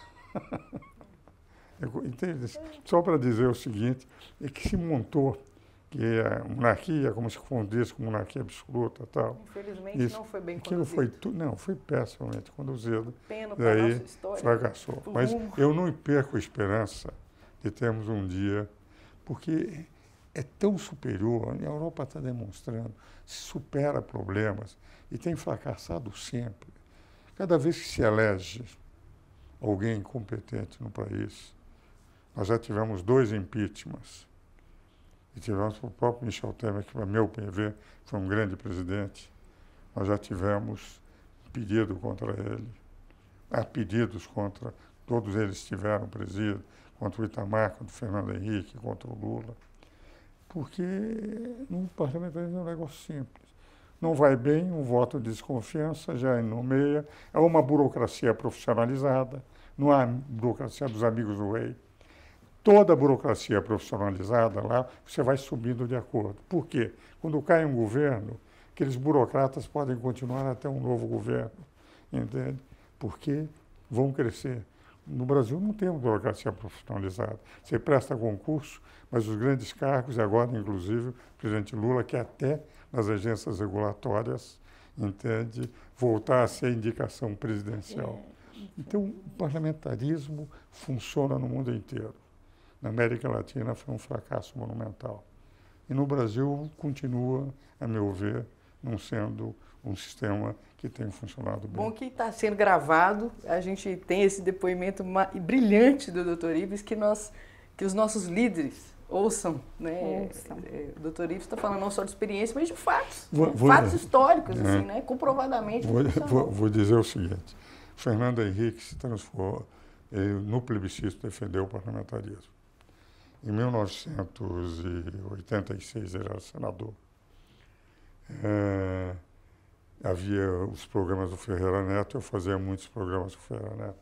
Entende? Só para dizer o seguinte, é que se montou que a monarquia, como se confundisse com monarquia absoluta e tal. Infelizmente não foi bem conduzido. Foi pessimamente conduzido. Pena para a nossa história. Fracassou. Mas eu não perco a esperança de termos um dia, porque é tão superior, a Europa está demonstrando, supera problemas e tem fracassado sempre. Cada vez que se elege alguém incompetente no país, nós já tivemos 2 impeachments. E tivemos o próprio Michel Temer, que, para meu PV, foi um grande presidente. Nós já tivemos pedido contra ele. Há pedidos contra, todos eles tiveram presídio, contra o Itamar, contra o Fernando Henrique, contra o Lula. Porque no parlamentarismo é um negócio simples. Não vai bem, um voto de desconfiança já nomeia. É uma burocracia profissionalizada. não há burocracia dos amigos do rei. Toda a burocracia profissionalizada lá, você vai subindo de acordo. Por quê? Quando cai um governo, aqueles burocratas podem continuar até um novo governo, entende? Porque vão crescer. No Brasil não temos burocracia profissionalizada. Você presta concurso, mas os grandes cargos, e agora, inclusive, o presidente Lula quer até nas agências regulatórias, entende, voltar a ser indicação presidencial. Então, o parlamentarismo funciona no mundo inteiro. Na América Latina foi um fracasso monumental. E no Brasil continua, a meu ver, não sendo um sistema que tem funcionado bem. Bom que está sendo gravado, a gente tem esse depoimento brilhante do Dr. Ives, que os nossos líderes ouçam, né? O Dr. Ives está falando não só de experiência, mas de fatos, fatos históricos, assim, né? Comprovadamente. Vou dizer o seguinte, Fernando Henrique se transformou, ele, no plebiscito, defendeu o parlamentarismo. Em 1986, ele era senador. Havia os programas do Ferreira Neto, eu fazia muitos programas do Ferreira Neto.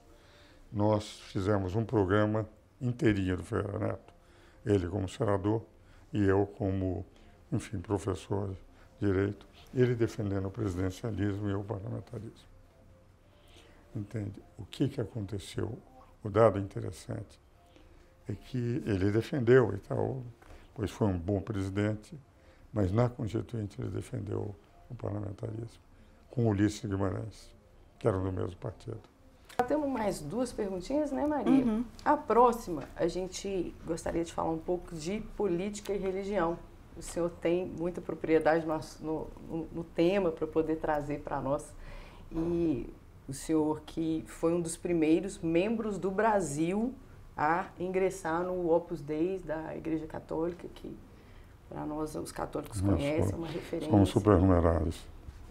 Nós fizemos um programa inteirinho do Ferreira Neto, ele como senador e eu como, enfim, professor de direito, ele defendendo o presidencialismo e eu o parlamentarismo. Entende? O que aconteceu? O dado interessante é que ele defendeu e tal, pois foi um bom presidente, mas na Constituinte ele defendeu o parlamentarismo, com Ulisses Guimarães, que eram do mesmo partido. Temos mais duas perguntinhas, né, Maria? Uhum. A próxima, a gente gostaria de falar um pouco de política e religião. O senhor tem muita propriedade no tema para poder trazer para nós. E o senhor que foi um dos primeiros membros do Brasil a ingressar no Opus Dei da Igreja Católica, que para nós, os católicos, conhecem, é uma referência. Somos supernumerados.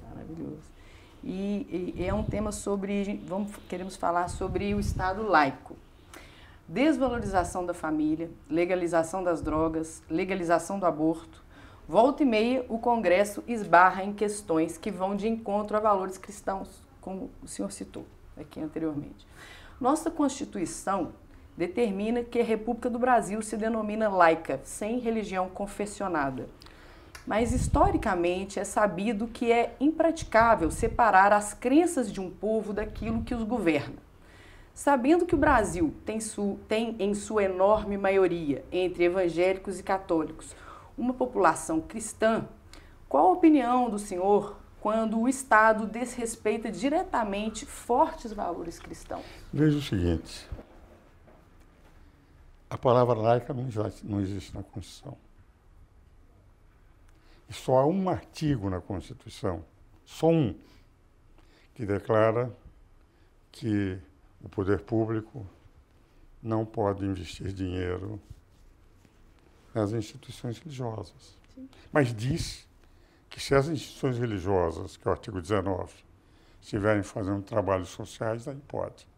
Maravilhoso. E é um tema sobre, queremos falar sobre o Estado laico. Desvalorização da família, legalização das drogas, legalização do aborto. Volta e meia, o Congresso esbarra em questões que vão de encontro a valores cristãos, como o senhor citou aqui anteriormente. Nossa Constituição determina que a República do Brasil se denomina laica, sem religião confessionada. Mas, historicamente, é sabido que é impraticável separar as crenças de um povo daquilo que os governa. Sabendo que o Brasil tem em sua enorme maioria, entre evangélicos e católicos, uma população cristã, qual a opinião do senhor quando o Estado desrespeita diretamente fortes valores cristãos? Veja o seguinte, a palavra laica não existe na Constituição. E só há um artigo na Constituição, só um, que declara que o poder público não pode investir dinheiro nas instituições religiosas. Sim. Mas diz que se as instituições religiosas, que é o artigo 19, estiverem fazendo trabalhos sociais, aí pode.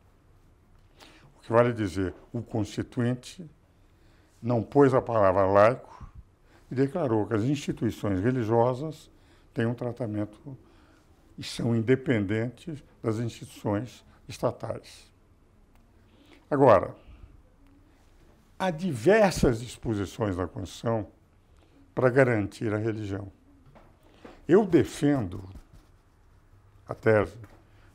O que vale dizer, o Constituinte não pôs a palavra laico e declarou que as instituições religiosas têm um tratamento e são independentes das instituições estatais. Agora, há diversas disposições na Constituição para garantir a religião. Eu defendo a tese,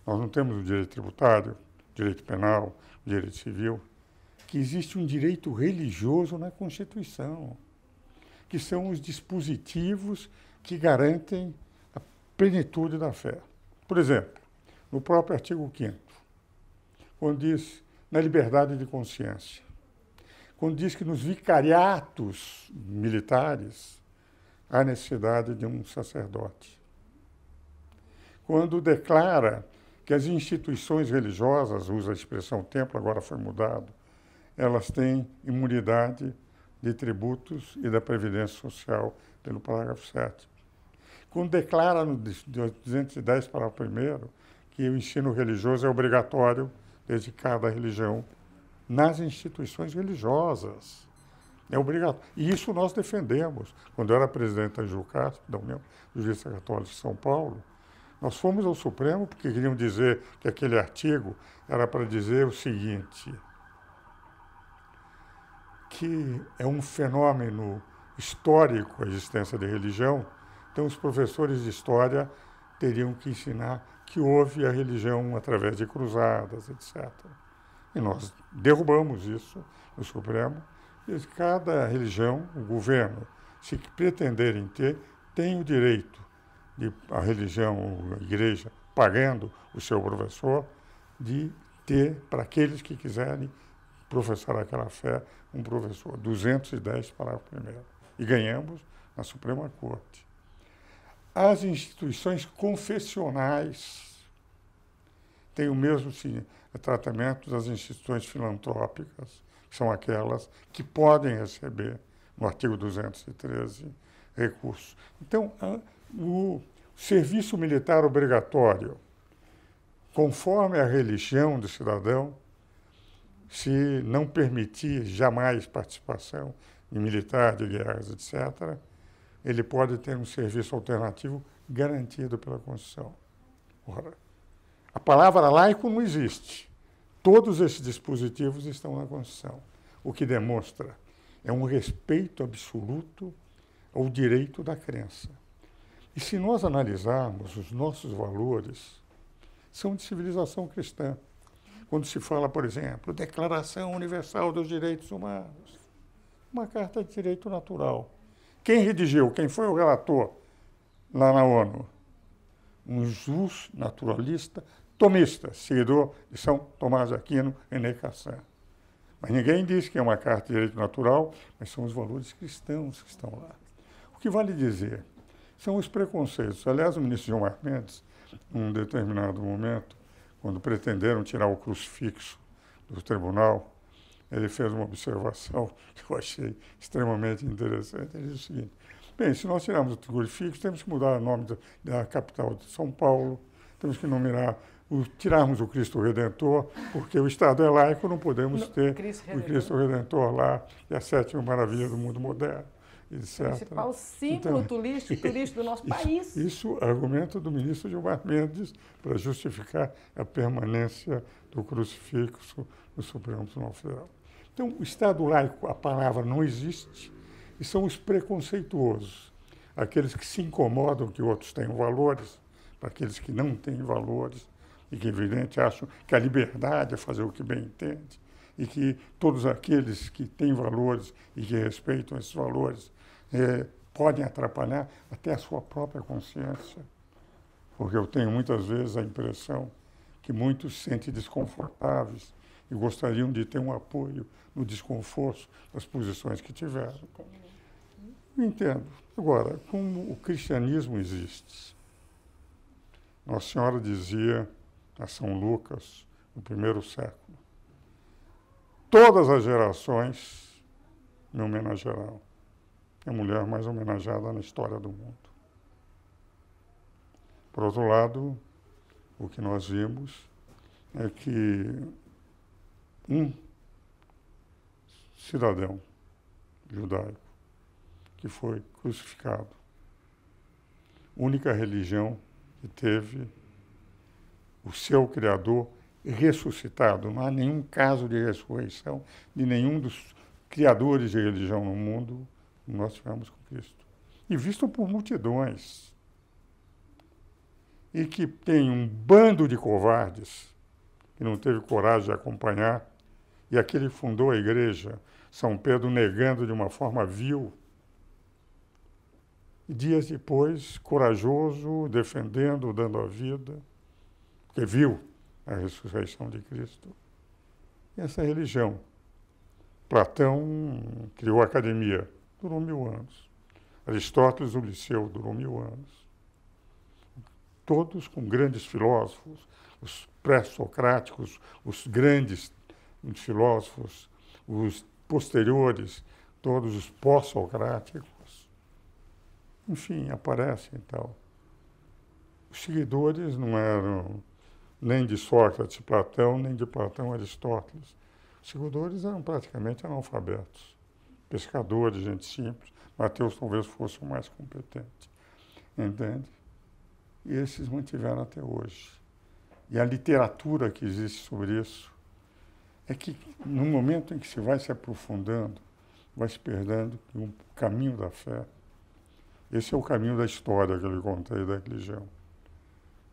nós não temos o direito tributário, direito penal, direito civil, que existe um direito religioso na Constituição, que são os dispositivos que garantem a plenitude da fé. Por exemplo, no próprio artigo 5º, quando diz na liberdade de consciência, quando diz que nos vicariatos militares há necessidade de um sacerdote, quando declara que as instituições religiosas, usa a expressão templo, agora foi mudado, elas têm imunidade de tributos e da Previdência Social, pelo parágrafo 7º. Quando declara no 210, parágrafo 1º, que o ensino religioso é obrigatório desde cada religião nas instituições religiosas. É obrigatório. E isso nós defendemos. Quando eu era presidente da JUCASP, da União dos Juristas Católicos de São Paulo, Nós fomos ao Supremo porque queriam dizer que aquele artigo era para dizer o seguinte, que é um fenômeno histórico a existência de religião, então os professores de história teriam que ensinar que houve a religião através de cruzadas, etc. E nós derrubamos isso no Supremo, e cada religião, o governo, se pretenderem ter, tem o direito de a religião, a igreja, pagando o seu professor, de ter, para aqueles que quiserem professar aquela fé, um professor, 210 parágrafo primeiro. E ganhamos na Suprema Corte. As instituições confessionais têm o mesmo tratamento das instituições filantrópicas, que são aquelas que podem receber, no artigo 213, recursos. Então, o serviço militar obrigatório, conforme a religião do cidadão, se não permitir jamais participação em militar, de guerras, etc., ele pode ter um serviço alternativo garantido pela Constituição. Ora, a palavra laico não existe. Todos esses dispositivos estão na Constituição, o que demonstra é um respeito absoluto ao direito da crença. E se nós analisarmos os nossos valores, são de civilização cristã. Quando se fala, por exemplo, Declaração Universal dos Direitos Humanos, uma carta de direito natural. Quem redigiu? Quem foi o relator lá na ONU? Um jus naturalista tomista, seguidor de São Tomás de Aquino e René Cassin. Mas ninguém diz que é uma carta de direito natural, mas são os valores cristãos que estão lá. O que vale dizer são os preconceitos. Aliás, o ministro Gilmar Mendes, num determinado momento, quando pretenderam tirar o crucifixo do tribunal, ele fez uma observação que eu achei extremamente interessante. Ele disse o seguinte: bem, se nós tirarmos o crucifixo, temos que mudar o nome da capital de São Paulo, temos que tirarmos o Cristo Redentor, porque o Estado é laico, não podemos ter o Cristo Redentor lá, e a sétima maravilha do mundo moderno, etc. O principal símbolo turístico do nosso país. Isso é argumento do ministro Gilmar Mendes para justificar a permanência do crucifixo no Supremo Tribunal Federal. Então, o Estado laico, a palavra não existe, e são os preconceituosos, aqueles que se incomodam que outros tenham valores, para aqueles que não têm valores, e que, evidente, acham que a liberdade é fazer o que bem entende, e que todos aqueles que têm valores e que respeitam esses valores podem atrapalhar até a sua própria consciência. Porque eu tenho muitas vezes a impressão que muitos se sentem desconfortáveis e gostariam de ter um apoio no desconforto das posições que tiveram. Eu entendo. Agora, como o cristianismo existe, Nossa Senhora dizia a São Lucas, no primeiro século, todas as gerações me homenagearão. É a mulher mais homenageada na história do mundo. Por outro lado, o que nós vimos é que um cidadão judaico que foi crucificado, única religião que teve o seu Criador ressuscitado. Não há nenhum caso de ressurreição de nenhum dos criadores de religião no mundo, como nós tivemos com Cristo. E visto por multidões. E que tem um bando de covardes que não teve coragem de acompanhar, e aquele fundou a igreja, São Pedro negando de uma forma vil. E dias depois, corajoso, defendendo, dando a vida, porque viu a ressurreição de Cristo. E essa religião. Platão criou a academia, durou 1000 anos. Aristóteles, o Liceu, durou 1000 anos. Todos com grandes filósofos, os pré-socráticos, os grandes filósofos, os posteriores, todos os pós-socráticos. Enfim, aparecem e tal. Os seguidores não eram nem de Sócrates, Platão, nem de Platão, Aristóteles. Os seguidores eram praticamente analfabetos, pescadores, gente simples. Mateus talvez fosse o mais competente. Entende? e esses mantiveram até hoje. E a literatura que existe sobre isso é que, no momento em que se vai se aprofundando, vai se perdendo o caminho da fé. Esse é o caminho da história que eu lhe contei da religião.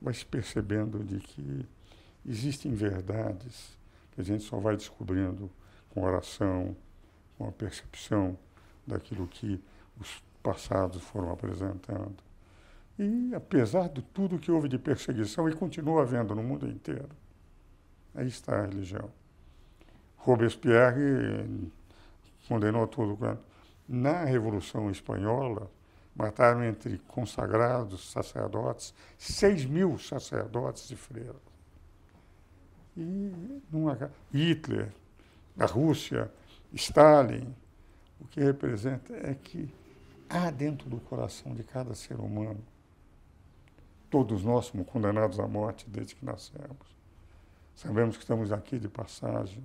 Vai se percebendo de que existem verdades que a gente só vai descobrindo com oração, com a percepção daquilo que os passados foram apresentando. E, apesar de tudo que houve de perseguição, e continua havendo no mundo inteiro, aí está a religião. Robespierre condenou tudo. Na Revolução Espanhola, mataram entre consagrados, sacerdotes, 6.000 sacerdotes e freiras. E Hitler, a Rússia, Stalin, o que representa é que há dentro do coração de cada ser humano, todos nós somos condenados à morte desde que nascemos. Sabemos que estamos aqui de passagem.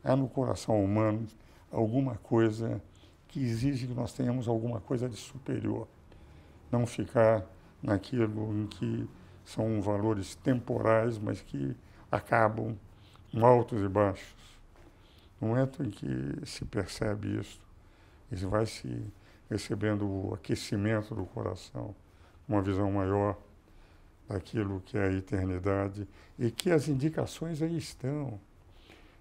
Há no coração humano alguma coisa que exige que nós tenhamos alguma coisa de superior. Não ficar naquilo em que são valores temporais, mas que acabam com altos e baixos. No momento em que se percebe isso, ele vai se recebendo o aquecimento do coração, uma visão maior daquilo que é a eternidade e que as indicações aí estão,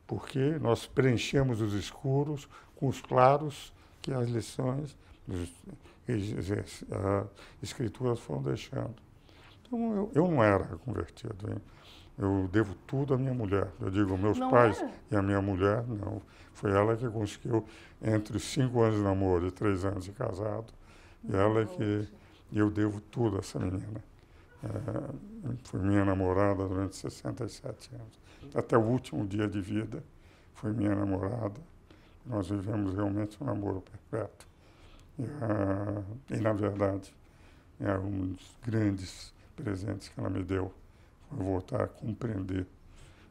porque nós preenchemos os escuros com os claros que as lições, as escrituras foram deixando. Então, eu não era convertido, hein? Eu devo tudo à minha mulher. Eu digo, meus pais e a minha mulher, não. Foi ela que conseguiu, entre 5 anos de namoro e 3 anos de casado, e ela que eu devo tudo a essa menina. Foi minha namorada durante 67 anos. Até o último dia de vida foi minha namorada. Nós vivemos realmente um namoro perpétuo. E na verdade, um dos grandes presentes que ela me deu foi voltar a compreender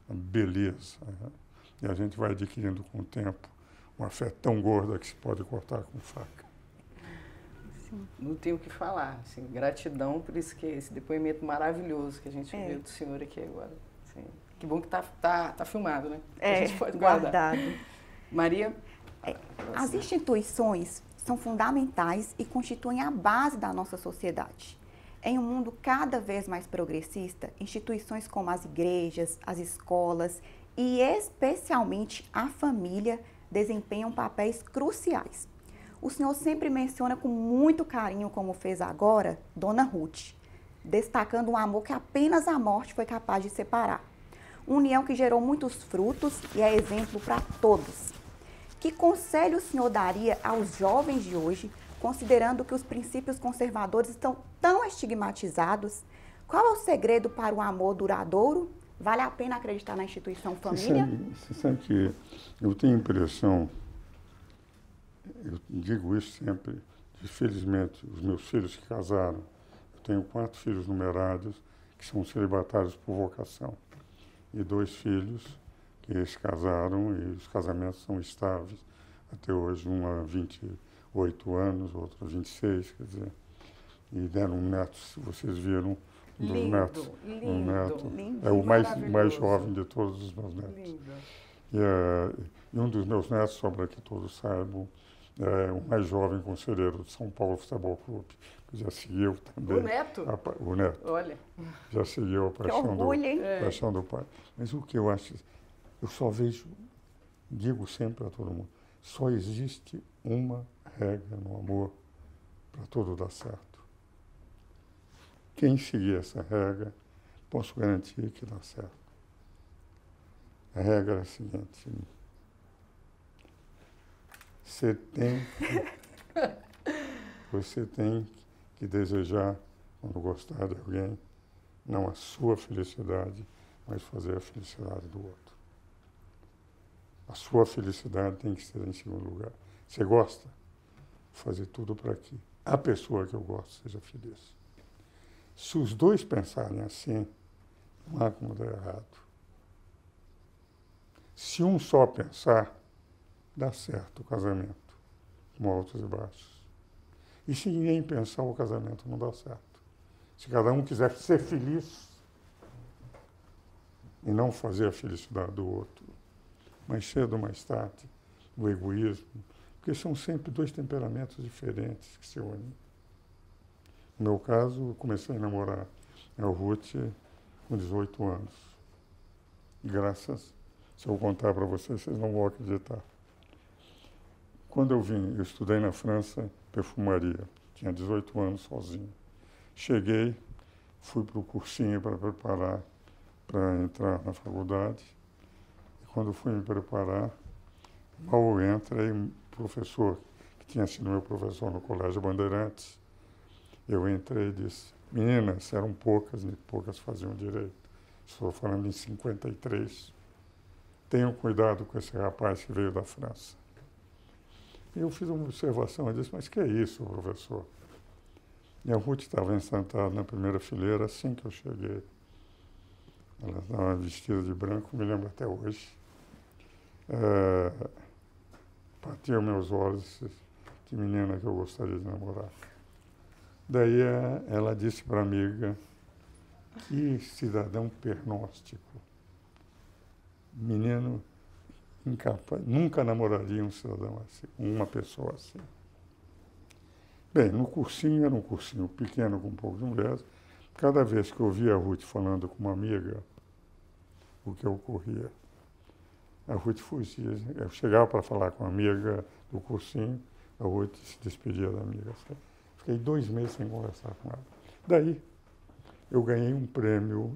a beleza. E a gente vai adquirindo com o tempo uma fé tão gorda que se pode cortar com faca. Sim. Não tenho o que falar. Assim, gratidão por esse depoimento maravilhoso que a gente viu do senhor aqui agora. Assim, que bom que tá filmado, né? A gente pode guardar. Maria? As instituições são fundamentais e constituem a base da nossa sociedade. Em um mundo cada vez mais progressista, instituições como as igrejas, as escolas e especialmente a família desempenham papéis cruciais. O senhor sempre menciona com muito carinho, como fez agora, Dona Ruth, destacando um amor que apenas a morte foi capaz de separar. União que gerou muitos frutos e é exemplo para todos. Que conselho o senhor daria aos jovens de hoje, considerando que os princípios conservadores estão tão estigmatizados? Qual é o segredo para um amor duradouro? Vale a pena acreditar na instituição família? Você sabe que eu tenho a impressão, eu digo isso sempre, felizmente, os meus filhos que casaram, eu tenho 4 filhos numerados, que são celibatários por vocação, e 2 filhos que se casaram e os casamentos são estáveis até hoje, um há 28 anos, outro há 26, quer dizer, e deram um neto, se vocês viram, um dos netos. Um neto. Lindo, é o mais jovem de todos os meus netos. E um dos meus netos, só para que todos saibam, é o mais jovem conselheiro de São Paulo Futebol Clube, que já seguiu também. O neto? O neto. Olha. Já seguiu a paixão do pai. Mas o que eu acho, eu só vejo, digo sempre a todo mundo, só existe uma regra no amor para tudo dar certo. Quem seguir essa regra, posso garantir que dá certo. A regra é a seguinte: você tem que desejar, quando gostar de alguém, não a sua felicidade, mas fazer a felicidade do outro. A sua felicidade tem que ser em segundo lugar. Você gosta? Fazer tudo para que a pessoa que eu gosto seja feliz. Se os dois pensarem assim, não há como dar errado. Se um só pensar, dá certo o casamento, com altos e baixos. E se ninguém pensar, o casamento não dá certo. Se cada um quiser ser feliz e não fazer a felicidade do outro, mais cedo ou mais tarde, o egoísmo, porque são sempre dois temperamentos diferentes que se unem. No meu caso, eu comecei a namorar a Ruth com 18 anos. Graças, se eu contar para vocês, vocês não vão acreditar. Quando eu estudei na França, perfumaria. Tinha 18 anos sozinho. Cheguei, fui para o cursinho para preparar para entrar na faculdade. E quando fui me preparar, mal entrei, um professor, que tinha sido meu professor no Colégio Bandeirantes, eu entrei e disse, meninas, eram poucas, e poucas faziam direito. Estou falando em 53. Tenham cuidado com esse rapaz que veio da França. E eu fiz uma observação, eu disse, mas que é isso, professor? E a Ruth estava sentada na primeira fileira assim que eu cheguei. Ela estava vestida de branco, me lembro até hoje. Bateu meus olhos, disse, que menina que eu gostaria de namorar. Daí ela disse para a amiga, que cidadão pernóstico. Menino incapaz, nunca namoraria um cidadão assim, uma pessoa assim. Bem, no cursinho, era um cursinho pequeno com poucas mulheres, cada vez que eu via a Ruth falando com uma amiga, o que ocorria? A Ruth fugia, eu chegava para falar com a amiga do cursinho, a Ruth se despedia da amiga. Fiquei 2 meses sem conversar com ela. Daí, eu ganhei um prêmio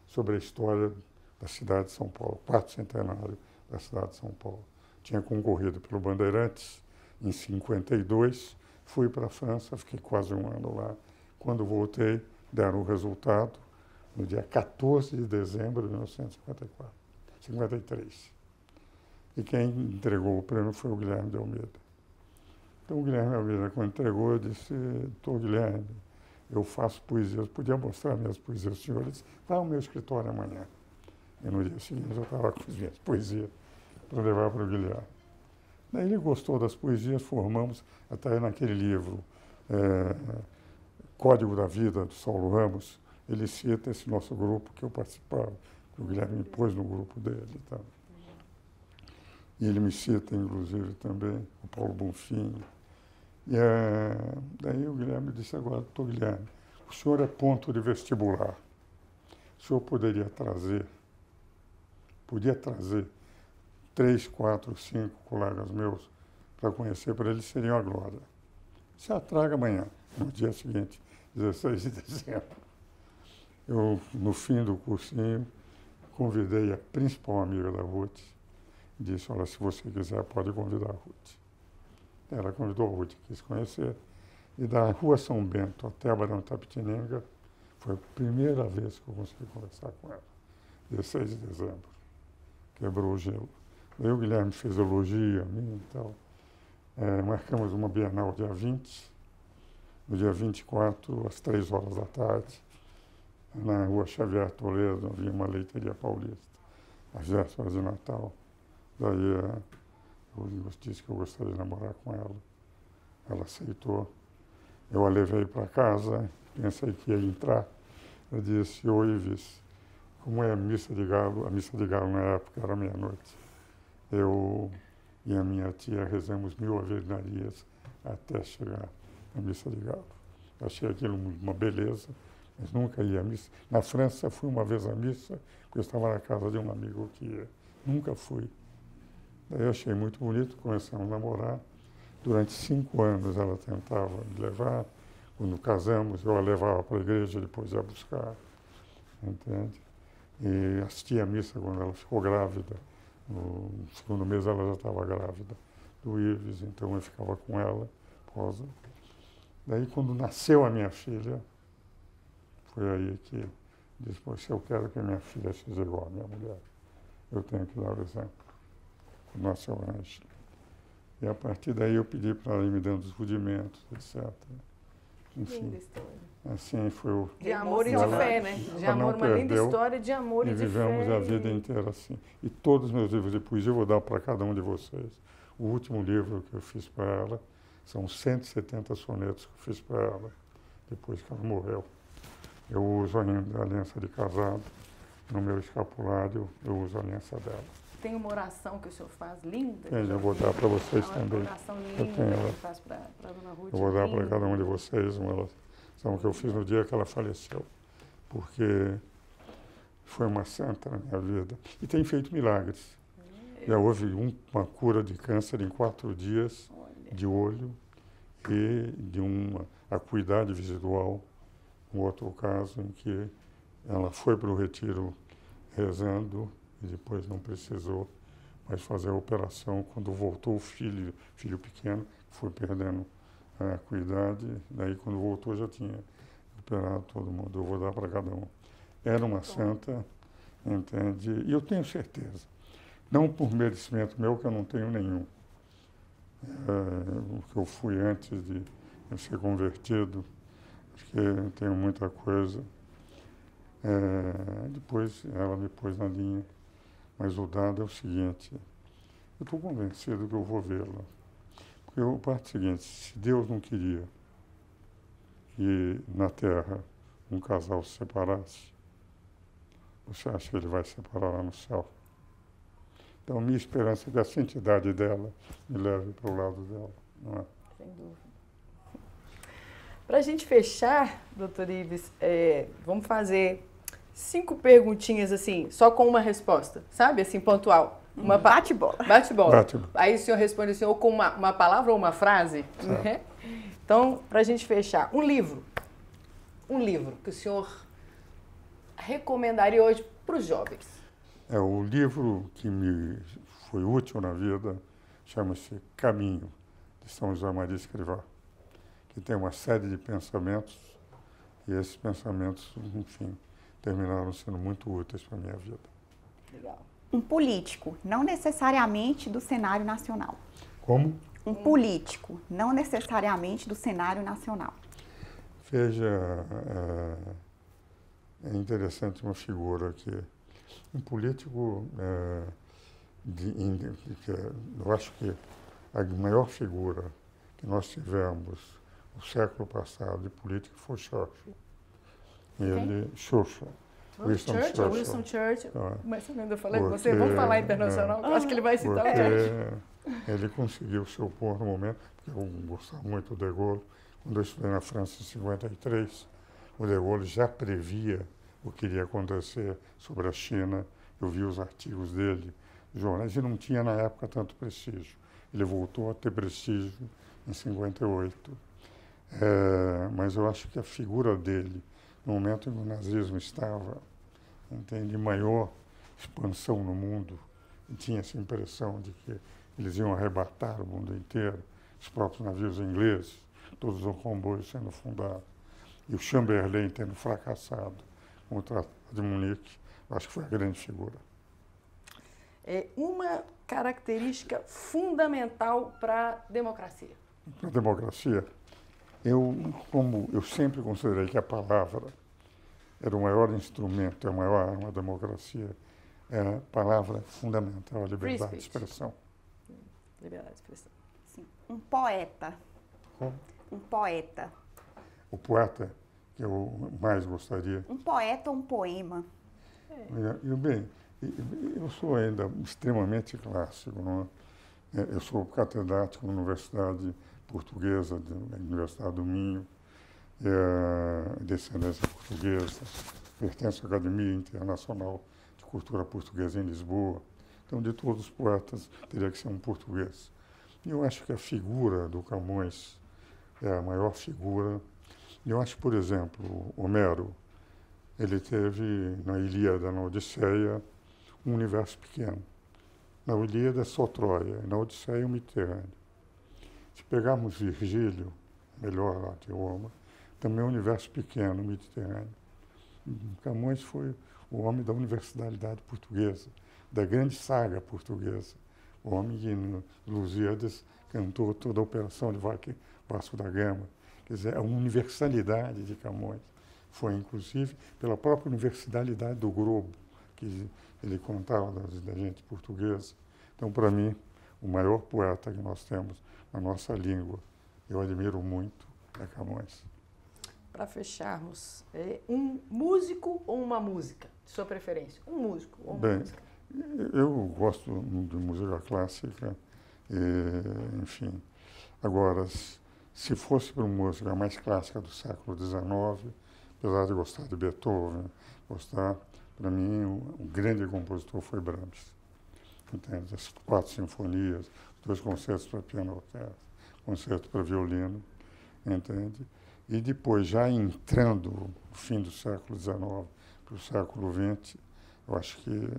sobre a história da cidade de São Paulo, quarto centenário da cidade de São Paulo. Tinha concorrido pelo Bandeirantes em 52, fui para a França, fiquei quase 1 ano lá. Quando voltei, deram o resultado no dia 14 de dezembro de 1953. E quem entregou o prêmio foi o Guilherme de Almeida. Então, o Guilherme de Almeida, quando entregou, eu disse, doutor Guilherme, eu faço poesia, eu podia mostrar minhas poesias aos senhores, vá ao meu escritório amanhã. E no dia seguinte eu estava com as minhas poesias para levar para o Guilherme. Daí ele gostou das poesias, formamos, até naquele livro, Código da Vida, do Saulo Ramos, ele cita esse nosso grupo que eu participava, que o Guilherme me pôs no grupo dele e tal. E ele me cita, inclusive, também, o Paulo Bonfim. E daí o Guilherme disse, agora, doutor Guilherme, o senhor é ponto de vestibular. O senhor podia trazer 3, 4, 5 colegas meus para conhecer, para eles seriam a glória. Se traga amanhã, no dia seguinte, 16 de dezembro. Eu, no fim do cursinho, convidei a principal amiga da Ruth, e disse, olha, se você quiser, pode convidar a Ruth. Ela convidou a Ruth, quis conhecer, e da Rua São Bento até a Barão de Itapetininga, foi a primeira vez que eu consegui conversar com ela, 16 de dezembro. Quebrou o gelo. Daí o Guilherme fez elogio a mim e tal. Marcamos uma Bienal dia 20, no dia 24, às 3 horas da tarde, na Rua Xavier Toledo, havia uma leiteria paulista, às vésperas de Natal. Daí eu disse que eu gostaria de namorar com ela. Ela aceitou. Eu a levei para casa, pensei que ia entrar. Eu disse, ô Ives, como é a missa de galo na época era meia-noite. Eu e a minha tia rezamos 1000 Ave Marias até chegar na missa de galo. Eu achei aquilo uma beleza, mas nunca ia à missa. Na França fui uma vez à missa, porque eu estava na casa de um amigo que ia. Nunca fui. Daí eu achei muito bonito, começamos a namorar. Durante 5 anos ela tentava me levar. Quando casamos, eu a levava para a igreja, depois ia buscar. Entende? E assisti a missa quando ela ficou grávida. No 2º mês ela já estava grávida do Ives, então eu ficava com ela, Rosa. Daí quando nasceu a minha filha, foi aí que disse, se eu quero que a minha filha seja igual à minha mulher, eu tenho que dar o exemplo. Nasceu a Angela. E a partir daí eu pedi para ela ir me dando os rudimentos, etc. Enfim, assim foi o... De amor e de fé, né? De amor, uma linda história de amor e de fé. E vivemos a vida inteira assim. E todos os meus livros de poesia eu vou dar para cada um de vocês. O último livro que eu fiz para ela são 170 sonetos que eu fiz para ela, depois que ela morreu. Eu uso ainda a aliança de casado. No meu escapulário, eu uso a aliança dela. Tem uma oração que o senhor faz linda? Eu vou dar para vocês também. Uma oração linda Eu tenho que ela. faz para a dona Ruth. Eu vou dar para linda. cada um de vocês uma oração que eu fiz no dia que ela faleceu. Porque foi uma santa na minha vida. E tem feito milagres. Já houve uma cura de câncer em 4 dias, de olho, e de uma acuidade visual. Um outro caso em que ela foi para o retiro rezando e depois não precisou mais fazer a operação. Quando voltou o filho pequeno, foi perdendo a acuidade, daí quando voltou já tinha operado todo mundo. Eu vou dar para cada um. Era uma santa, entende? E eu tenho certeza, não por merecimento meu, que eu não tenho nenhum, o que eu fui antes de eu ser convertido, porque eu tenho muita coisa. Depois ela me pôs na linha, mas o dado é o seguinte, eu estou convencido que eu vou vê-la. Porque eu parto do seguinte, se Deus não queria que na Terra um casal se separasse, você acha que ele vai separar lá no céu? Então, minha esperança é que a santidade dela me leve para o lado dela, não é? Sem dúvida. Para a gente fechar, doutor Ives, vamos fazer 5 perguntinhas assim, só com uma resposta, sabe? Assim, pontual. Uma Bate-bola. Bate-bola. Bate-bola. Aí o senhor responde assim, ou com uma palavra ou uma frase. Né? Então, para a gente fechar, um livro que o senhor recomendaria hoje para os jovens. O livro que me foi útil na vida chama-se Caminho, de São José Maria Escrivá, que tem uma série de pensamentos, e esses pensamentos, enfim, terminaram sendo muito úteis para a minha vida. Legal. Um político, não necessariamente do cenário nacional. Como? Um político, não necessariamente do cenário nacional. Veja, é interessante uma figura que um político, eu acho que a maior figura que nós tivemos no século passado de política foi Churchill. Churchill. Winston Churchill. Mas eu ainda falei com você, vamos falar internacional, acho que ele vai citar o Churchill. Ele conseguiu se opor no momento, porque eu gostava muito do De Gaulle. Quando eu estudei na França em 53, o De Gaulle já previa o que iria acontecer sobre a China. Eu vi os artigos dele, jornais, e não tinha na época tanto prestígio. Ele voltou a ter prestígio em 58. Mas eu acho que a figura dele, no momento em que o nazismo estava em maior expansão no mundo, e tinha essa impressão de que eles iam arrebatar o mundo inteiro, os próprios navios ingleses, todos os comboios sendo fundados, e o Chamberlain tendo fracassado com o Tratado de Munique, eu acho que foi a grande figura. Uma característica fundamental para a democracia. Para a democracia, como eu sempre considerei que a palavra era o maior instrumento, a maior arma da democracia, a palavra fundamental, a liberdade de expressão. Liberdade de expressão. Sim. Um poeta. Como? Um poeta. O poeta que eu mais gostaria. Um poeta ou um poema? Eu sou ainda extremamente clássico, não é? Eu sou catedrático na Universidade Portuguesa, da Universidade do Minho, descendência portuguesa, pertenço à Academia Internacional de Cultura Portuguesa em Lisboa. Então, de todos os poetas, teria que ser um português. E eu acho que a figura do Camões é a maior figura. Eu acho, por exemplo, Homero, ele teve na Ilíada, na Odisseia, um universo pequeno. Na Ilíada é só Troia, na Odisseia é o Mediterrâneo. Se pegarmos Virgílio, melhor lá de Roma, também é um universo pequeno, Mediterrâneo. Camões foi o homem da universalidade portuguesa, da grande saga portuguesa. O homem que no Lusíadas cantou toda a operação de Vasco da Gama. Quer dizer, a universalidade de Camões foi, inclusive, pela própria universalidade do globo, que ele contava da gente portuguesa. Então, para mim, o maior poeta que nós temos na nossa língua, eu admiro muito, é Camões. para fecharmos, um músico ou uma música, de sua preferência? Um músico ou uma música? Eu gosto de música clássica, enfim. Agora, se fosse para uma música mais clássica do século XIX, apesar de gostar de Beethoven, para mim, o grande compositor foi Brahms. Entende? As 4 sinfonias, 2 concertos para piano e orquestra, concerto para violino, entende? E depois, já entrando no fim do século XIX para o século XX, eu acho que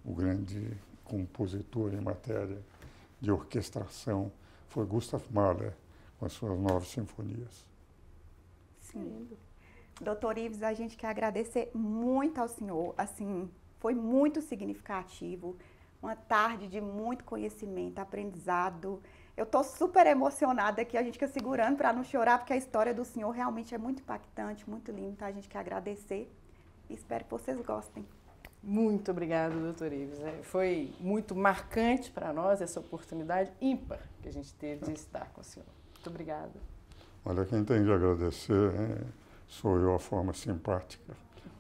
o grande compositor em matéria de orquestração foi Gustav Mahler, com as suas 9 sinfonias. Sim. Doutor Ives, a gente quer agradecer muito ao senhor, assim, foi muito significativo, uma tarde de muito conhecimento, aprendizado. Eu estou super emocionada aqui, a gente fica segurando para não chorar, porque a história do senhor realmente é muito impactante, muito linda, então a gente quer agradecer e espero que vocês gostem. Muito obrigada, doutor Ives. Foi muito marcante para nós essa oportunidade ímpar que a gente teve de estar com o senhor. Muito obrigada. Olha, quem tem de agradecer sou eu, a forma simpática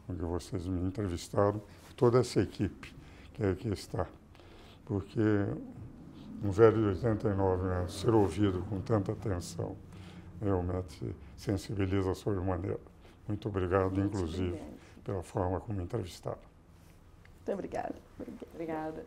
com que vocês me entrevistaram, toda essa equipe que aqui está. Porque um velho de 89 anos, ser ouvido com tanta atenção, realmente sensibiliza sobremaneira. Muito obrigado, inclusive, pela forma como me entrevistaram. Muito obrigada. Obrigada.